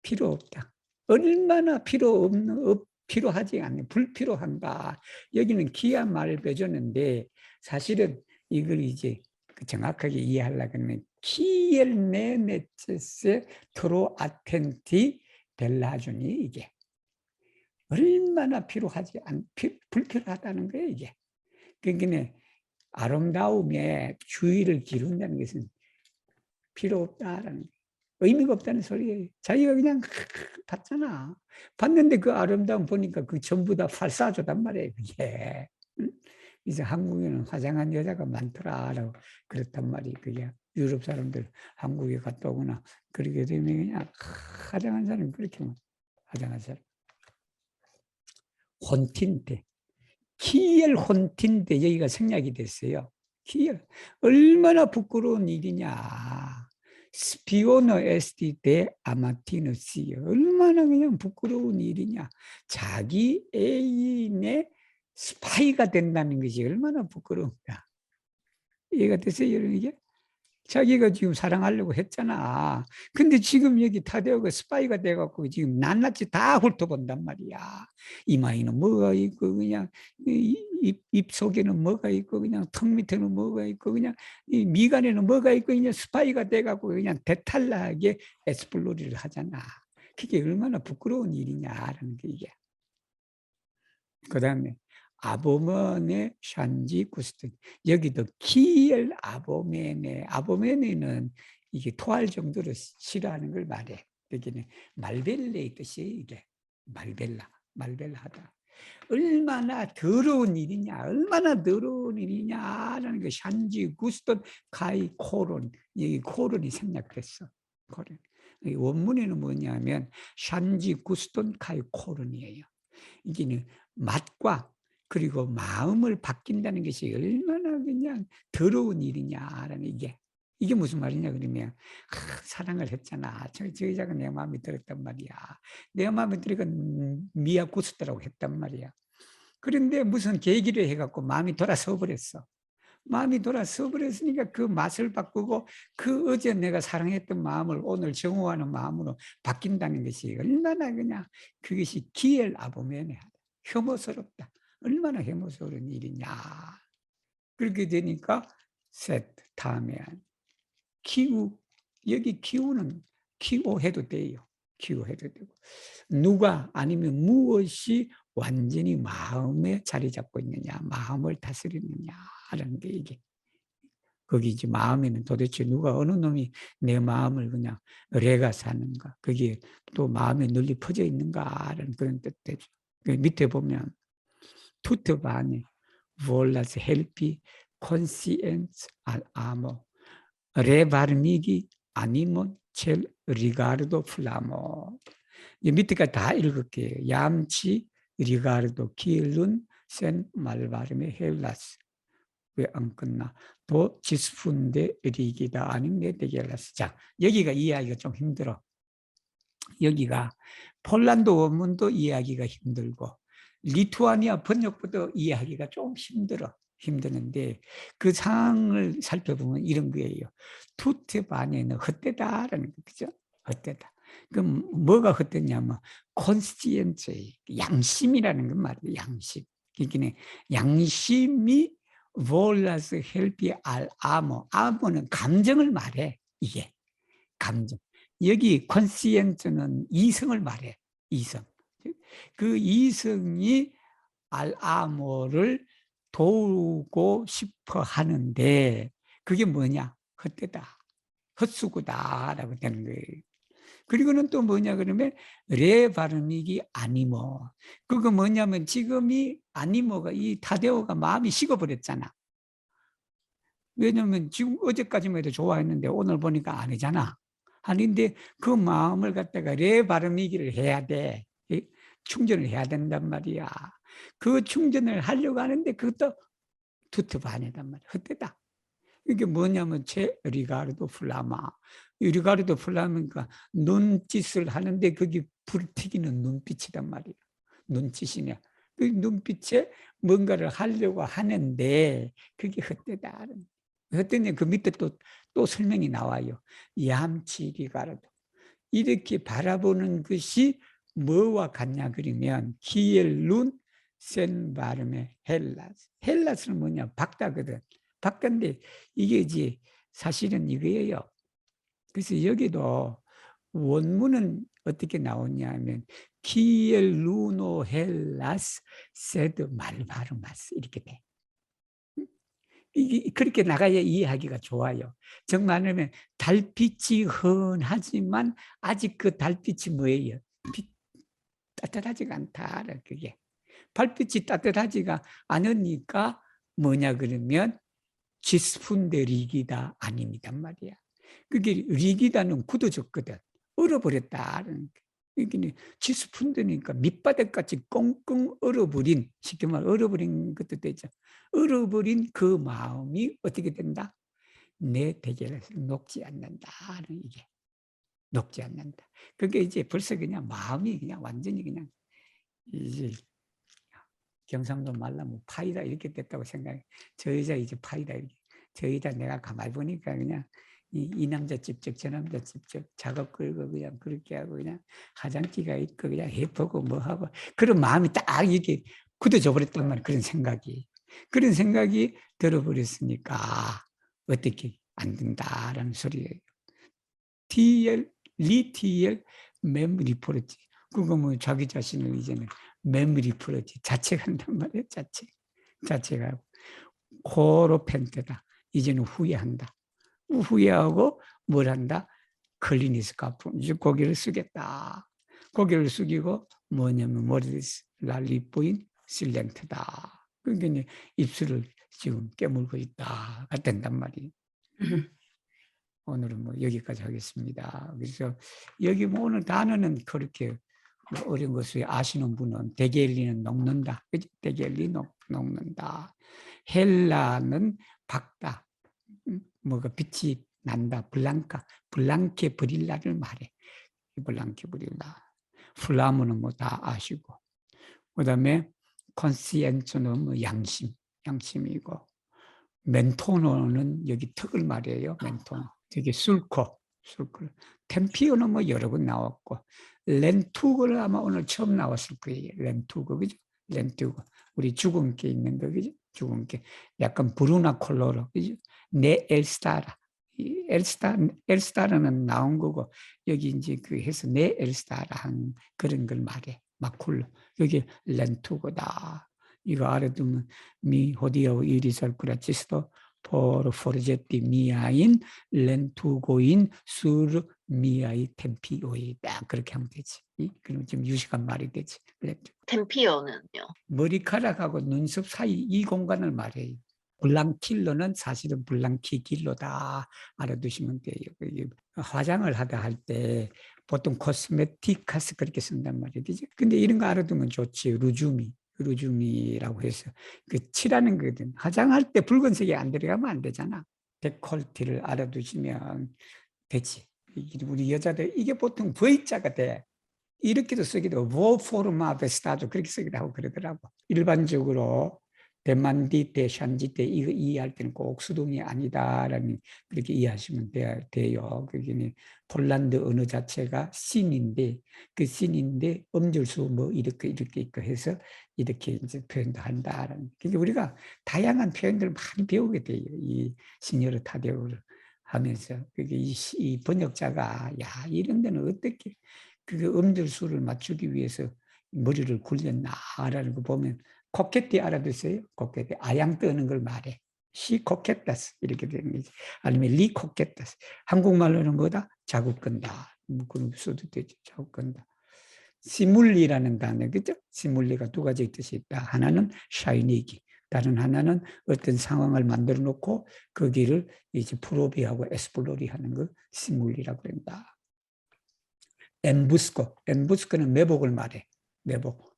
Speaker 1: 필요 없다. 얼마나 필요하지 않는 불필요한가. 여기는 키아 말베조노인데 사실은 이걸 이제 정확하게 이해하려고 하면 키엘네네체세 토로 아텐티 벨라존이 이게 얼마나 불필요하다는 거예요, 이게. 그러니까 아름다움에 주의를 기른다는 것은 필요 없다라는 거예요. 의미가 없다는 소리예요. 자기가 그냥 봤잖아. 봤는데 그 아름다움 보니까 그 전부 다 팔사조단 말이에요, 그게. 그래서 한국에는 화장한 여자가 많더라라고 그렇단 말이에요. 그게 유럽 사람들 한국에 갔다 오거나 그렇게 되면 그냥 화장한 사람 그렇게 화장한 사람. 혼틴데 키엘 혼틴데 여기가 생략이 됐어요. 키엘 얼마나 부끄러운 일이냐. 스피오너 에스티 데 아마티노시 얼마나 그냥 부끄러운 일이냐. 자기 애인의 스파이가 된다는 것이 얼마나 부끄러운가. 이해가 됐어요, 여러분 이게? 자기가 지금 사랑하려고 했잖아. 근데 지금 여기 타데오가 스파이가 돼갖고 지금 낱낱이 다 훑어본단 말이야. 이마에는 뭐가 있고, 그냥 입 속에는 뭐가 있고, 그냥 턱 밑에는 뭐가 있고, 그냥 이 미간에는 뭐가 있고, 그냥 스파이가 돼갖고 그냥 대탈나게 에스플로리를 하잖아. 그게 얼마나 부끄러운 일이냐라는 게 이게. 그 다음에 아보멘의 샨지 구스트 여기도 키엘 아보멘에는 이게 토할 정도로 싫어하는 걸 말해. 여기는 말벨레의 뜻이 이게 말벨하다. 얼마나 더러운 일이냐, 얼마나 더러운 일이냐라는 게 샨지 구스톤 카이 코론 여기 코론이 생략됐어. 코론. 원문에는 뭐냐면 샨지 구스톤 카이 코론이에요. 이게는 맛과 그리고 마음을 바뀐다는 것이 얼마나 그냥 더러운 일이냐라는 이게 무슨 말이냐 그러면 사랑을 했잖아. 저 여자가 내 마음에 들었단 말이야. 내 마음에 들으니까 미야구스더라고 했단 말이야. 그런데 무슨 계기를 해갖고 마음이 돌아서 버렸어. 마음이 돌아서 버렸으니까 그 맛을 바꾸고 그 어제 내가 사랑했던 마음을 오늘 정오하는 마음으로 바뀐다는 것이 얼마나 그냥 그것이 기엘 아보메네하다. 혐오스럽다. 얼마나 혐오스러운 일이냐. 그렇게 되니까 셋 다음에 기우, 여기 기우는 기호해도 돼요. 기호해도 되고 누가 아니면 무엇이 완전히 마음에 자리 잡고 있느냐, 마음을 다스리느냐라는 게 이게 거기 이제 마음에는 도대체 누가 어느 놈이 내 마음을 그냥 레가 사는가, 그게 또 마음에 널리 퍼져 있는가라는 그런 뜻이죠. 그 밑에 보면 tutte vane volas helpi conscience al amo revarmigi animon cel rigardo flamo. 이 밑에까지 다 읽을게요. 얌치 리가르도 키룬 센 말바름의 헬라스. 왜 안 끝나? 도 지스푼데 리기다 아닌 네데겔라스. 자, 여기가 이해하기가 좀 힘들어. 여기가 폴란드 원문도 이해하기가 힘들고 리투아니아 번역부터 이해하기가 좀 힘드는데 그 상황을 살펴보면 이런 거예요. 투트 반에는 헛되다라는 거죠. 헛되다. 그럼 뭐가 헛되냐면 콘스티엔츠, 양심이라는 건 말이에요. 양심. 그러니까 양심이 볼라스 헬피 알 아모. 아모는 감정을 말해. 이게 감정. 여기 콘시엔츠는 이성을 말해. 이성. 그 이성이 알아모를 도우고 싶어 하는데 그게 뭐냐? 헛되다. 헛수고다라고 되는 거예요. 그리고는 또 뭐냐 그러면 레바르미기 아니모. 그거 뭐냐면 지금이 아니모가 이 타데오가 마음이 식어버렸잖아. 왜냐면 지금 어제까지만 해도 좋아했는데 오늘 보니까 아니잖아. 아닌데 그 마음을 갖다가 레바르미기를 해야 돼. 충전을 해야 된단 말이야. 그 충전을 하려고 하는데 그것도 투트반이단 말이야. 헛되다. 이게 뭐냐면 제 리가르도 플라마. 리가르도 플라마니까 눈짓을 하는데 그게 불튀기는 눈빛이란 말이야. 눈짓이냐. 그 눈빛에 뭔가를 하려고 하는데 그게 헛되다. 헛되냐. 그 밑에 또 설명이 나와요. 얌치 리가르도. 이렇게 바라보는 것이 뭐와 같냐 그러면 기엘룬 센 발음의 헬라스. 헬라스는 뭐냐? 박다거든. 박다인데 이게 이제 사실은 이거예요. 그래서 여기도 원문은 어떻게 나오냐 하면 기엘루노 헬라스 세드 말바르마스 이렇게 돼. 이게 그렇게 나가야 이해하기가 좋아요. 정말하면 달빛이 흔하지만 아직 그 달빛이 뭐예요? 따뜻하지가 않다. 그게 달빛이 따뜻하지가 않으니까 뭐냐 그러면 지스푼데 리기다 아닙니다 말이야. 그게 리기다는 굳어졌거든. 얼어버렸다는. 이게 지스푼데니까 밑바닥같이 꽁꽁 얼어버린, 쉽게 말 얼어버린 것도 되죠. 얼어버린 그 마음이 어떻게 된다? 내 대결에서 녹지 않는다는 이게. 녹지 않는다. 그게 이제 벌써 그냥 마음이 그냥 완전히 그냥 이제 경상도 말로 뭐 파이다 이렇게 됐다고 생각해. 저 여자 이제 파이다 이렇게. 저 여자 내가 가만히 보니까 그냥 이 남자 집적 저 남자 집적 작업 끌고 그냥 그렇게 하고 그냥 화장지가 있고 그냥 예쁘고 뭐 하고 그런 마음이 딱 이렇게 굳어져 버렸단 말이야. 그런 생각이 들어버렸으니까 어떻게 안 된다라는 소리예요. 리TL 메모리 프로지. 그거 뭐 자기 자신을 이제는 메모리 프로지. 자책한단 말이에요. 자책하고 코로펜트다. 이제는 후회한다. 후회하고 뭘 한다? 클리니스카프. 이제 고개를 숙였다. 고개를 숙이고 뭐냐면 머리스 랄리포인 실렌트다. 그러니까 입술을 지금 깨물고 있다. 된단 말이에요. 오늘은 뭐 여기까지 하겠습니다. 그래서 여기 뭐 오늘 단어는 그렇게 뭐 어려운 것을 아시는 분은 대겔리는 녹는다. 대겔리 녹. 녹는다. 헬라는 밝다. 뭐가 빛이 난다. 블랑케 브릴라를 말해. 블랑케 브릴라. 플라무는 뭐 다 아시고. 그다음에 콘시엔츠는 뭐 양심이고. 멘토노는 여기 턱을 말해요. 멘토노. 되게 술코. 템피오는 뭐 여러 번 나왔고, 렌투고는 아마 오늘 처음 나왔을 거예요. 렌투고, 그죠? 렌투고. 우리 주근깨 있는 거, 그죠? 주근깨. 약간 브루나 콜로로, 그죠? 네 엘스타라. 엘스타라는 나온 거고, 여기 이제 그 해서 네 엘스타라 한 그런 걸 말해. 마쿨로. 여기 렌투고다. 이거 알아두면 미 호디오 이리설 그라치스도 포르제티 미아인 렌투고인 수르 미아이 템피오이다. 그렇게 하면 되지. 그럼 지금 유식한 말이 되지.
Speaker 2: 템피오는요.
Speaker 1: 머리카락하고 눈썹 사이 이 공간을 말해요. 블랑킬러는 사실은 블랑키길로다. 알아두시면 돼요. 화장을 하다 할 때 보통 코스메티카스 그렇게 쓴단 말이에요. 근데 이런 거 알아두면 좋지. 루주미라고 해서 그 칠하는 거거든. 화장할 때 붉은색이 안 들어가면 안 되잖아. 데콜티를 알아두시면 되지. 우리 여자들 이게 보통 V자가 돼. 이렇게도 쓰기도 보포르마 베스타도 그렇게 쓰기도 하고 그러더라고. 일반적으로 대만디 때, 샨지 때 이거 이해할 때는 꼭 수동이 아니다라는 그렇게 이해하시면 돼요. 그게 폴란드 언어 자체가 신인데 그 신인데 음절수 뭐 이렇게 있고 해서 이렇게 이제 표현도 한다라는. 그러니까 우리가 다양한 표현들을 많이 배우게 돼요. 이 신여로 타대어를 하면서 그게 이 번역자가 야 이런 데는 어떻게 그 음절수를 맞추기 위해서 머리를 굴렸나라는 거 보면 코켓티 알아두세요? 코켓티 아양 뜨는 걸 말해. 시 코켓다스 이렇게 되는 거지. 아니면 리 코켓다스. 한국말로는 뭐다? 자국건다. 뭐 그런 써도 되죠. 자국건다. 시물리라는 단어, 그죠? 시물리가 두 가지 뜻이 있다. 하나는 샤이니기, 다른 하나는 어떤 상황을 만들어 놓고 거기를 이제 프로비하고 에스플로리 하는 걸 시물리라고 한다. 엠부스코는 매복을 말해. 매복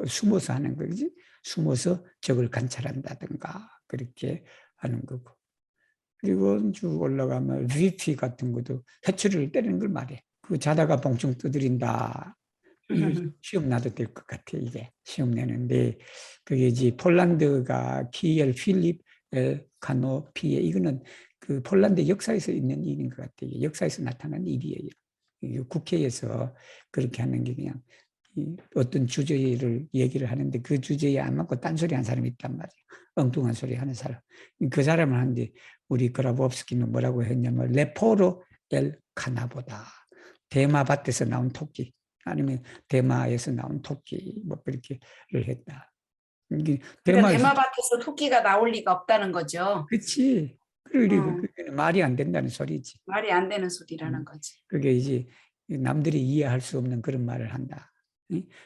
Speaker 1: 숨어서 하는 거지. 숨어서 적을 관찰한다든가 그렇게 하는 거고. 그리고 쭉 올라가면 VP 같은 것도 해초리를 때리는 걸 말해. 그 자다가 봉충 두드린다. 이 시험 나도 될 것 같아. 이게 시험 내는데 그게 이제 폴란드가 키엘 필립 카노 피에 이거는 그 폴란드 역사에서 있는 일인 것 같아요. 역사에서 나타난 일이에요. 국회에서 그렇게 하는 게 그냥 어떤 주제를 얘기를 하는데 그 주제에 안 맞고 딴소리 하는 사람이 있단 말이에요. 엉뚱한 소리 하는 사람. 그 사람을 하는데 우리 그라보프스키는 뭐라고 했냐면 레포로 엘 카나보다. 대마밭에서 나온 토끼 아니면 대마에서 나온 토끼 뭐 그렇게를 했다.
Speaker 3: 그러니까
Speaker 1: 대마에서
Speaker 3: 대마밭에서 토끼가 나올 리가 없다는 거죠.
Speaker 1: 그렇지. 그리고 말이 안 된다는 소리지.
Speaker 3: 말이 안 되는 소리라는 거지.
Speaker 1: 그게 이제 남들이 이해할 수 없는 그런 말을 한다.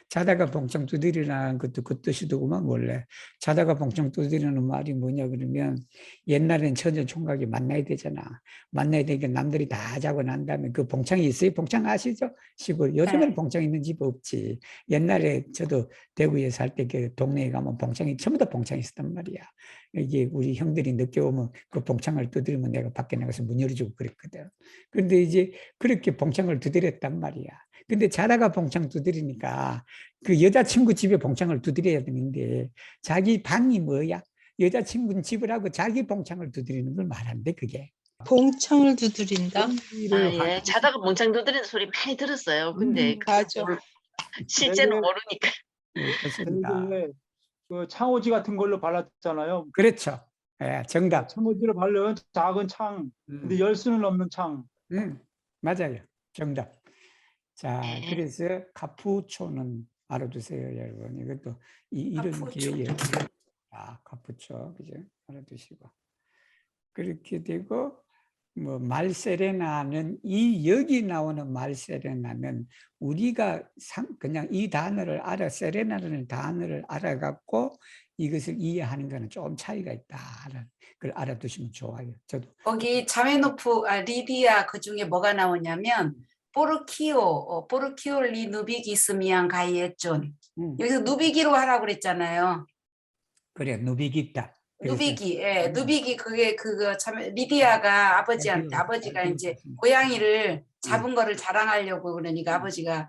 Speaker 1: 자다가 봉창 두드리라는 것도 그 뜻이더구만 원래. 자다가 봉창 두드리는 말이 뭐냐 그러면 옛날엔 처녀 총각이 만나야 되잖아. 만나야 되니까 남들이 다 자고 난 다음에 그 봉창이 있어요. 봉창 아시죠? 시골. 요즘에는
Speaker 3: 네.
Speaker 1: 봉창 있는 집 없지. 옛날에 저도 대구에 살 때 그 동네에 가면 봉창이 전부 다 봉창이 있었단 말이야. 이게 우리 형들이 늦게 오면 그 봉창을 두드리면 내가 밖에 나가서 문 열어주고 그랬거든. 그런데 이제 그렇게 봉창을 두드렸단 말이야. 근데 자다가 봉창 두드리니까 그 여자친구 집에 봉창을 두드려야 되는데 자기 방이 뭐야? 여자친구 집을 하고 자기 봉창을 두드리는 걸 말하는데 그게.
Speaker 4: 봉창을 두드린다?
Speaker 2: 예. 자다가 몽창 두드리는 소리 많이 들었어요. 근데
Speaker 4: 맞아.
Speaker 2: 실제는
Speaker 5: 되게-
Speaker 2: 모르니까.
Speaker 1: 네, 그렇습니다.
Speaker 5: 되게 그 창호지 같은 걸로 발랐잖아요.
Speaker 1: 그렇죠. 예, 정답.
Speaker 5: 창호지를 바르면 작은 창, 근데 열 수는 없는 창.
Speaker 1: 맞아요. 정답. 자,
Speaker 2: 네.
Speaker 1: 그래서 카푸초는 알아두세요, 여러분. 이것도 이런
Speaker 3: 카푸초.
Speaker 1: 기회에 카푸초, 그죠? 알아두시고. 그렇게 되고, 뭐 말세레나는 여기 나오는 말세레나는 우리가 그냥 이 단어를 세레나라는 단어를 알아갖고 이것을 이해하는 거는 좀 차이가 있다라는 걸 알아두시면 좋아요. 저도
Speaker 3: 거기 자메노프 리디아 그 중에 뭐가 나오냐면 포르키오 리 누비기스미안 가이에존. 여기서 누비기로 하라고 그랬잖아요.
Speaker 1: 그래 누비기다.
Speaker 3: 누비기, 예, 누비기 그게 그거 참 리디아가 아버지한테 아버지가 이제 고양이를 잡은 거를 자랑하려고 그러니까 아버지가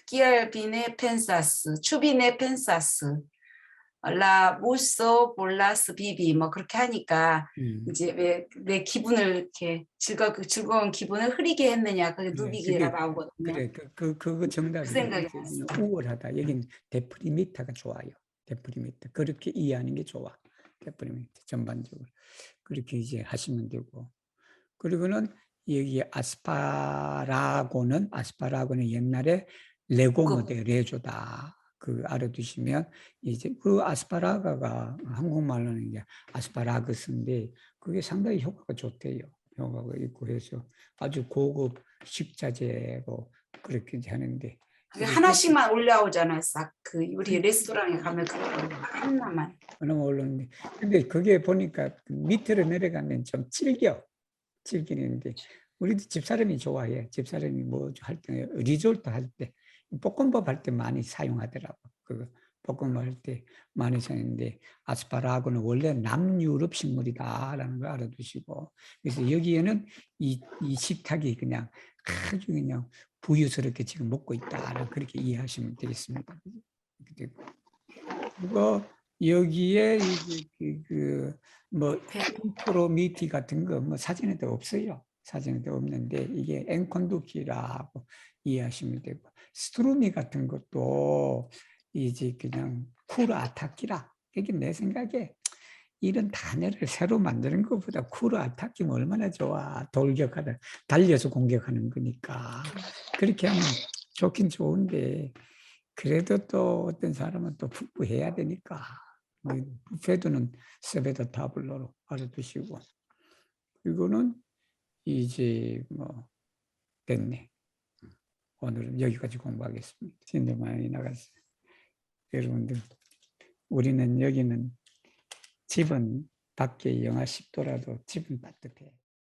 Speaker 3: 끼알비네 펜사스, 추비네 펜사스, 라 무소 볼라스 비비 뭐 그렇게 하니까 이제 왜 내 기분을 이렇게 즐거운 기분을 흐리게 했느냐 그게 누비기라고 하거든요.
Speaker 1: 그래 그거 정답이
Speaker 3: 그 생각이 났어.
Speaker 1: 우월하다. 여기는 데프리미타가 좋아요. 데프리미타 그렇게 이해하는 게 좋아. 데프리미타 전반적으로 그렇게 이제 하시면 되고 그리고는 여기 아스파라고는 옛날에 레고 모델 레조다. 그 알아두시면 이제 그 아스파라가가 한국말로는 이제 아스파라거스인데 그게 상당히 효과가 좋대요. 효과가 있고 해서 아주 고급 식자재로 그렇게 이제 하는데
Speaker 3: 그게 하나씩만 올라오잖아요. 싹 그 우리 레스토랑에 가면 그거 하나만.
Speaker 1: 하나만 올라오는데 근데 그게 보니까 밑으로 내려가면 좀 질기는데 우리도 집사람이 좋아해. 집사람이 뭐 할 때 리조트 할 때 볶음밥 할 때 많이 사용하더라고. 그 볶음밥 할 때 많이 사용하는데 아스파라거는 원래 남유럽 식물이다라는 걸 알아두시고 그래서 여기에는 이 식탁이 그냥 아주 그냥 부유스럽게 지금 먹고 있다. 그렇게 이해하시면 되겠습니다. 그리고 여기에 뭐 프로미티 같은 거 뭐 사진에도 없어요. 사진에도 없는데 이게 엔콘두키라고 이해하시면 되고 스트루미 같은 것도 이제 그냥 쿠르아타키라. 이게 내 생각에 이런 단어를 새로 만드는 것보다 쿠르아타키면 얼마나 좋아. 돌격하다 달려서 공격하는 거니까 그렇게 하면 좋긴 좋은데 그래도 또 어떤 사람은 또 푸푸해야 되니까 푸페도는 세베다 타블로로 알아두시고 이거는 이제 뭐 됐네. 오늘은 여기까지 공부하겠습니다. 진짜 많이 나갔어요. 여러분들 우리는 여기는 집은 밖에 영하 10도라도 집은 따뜻해.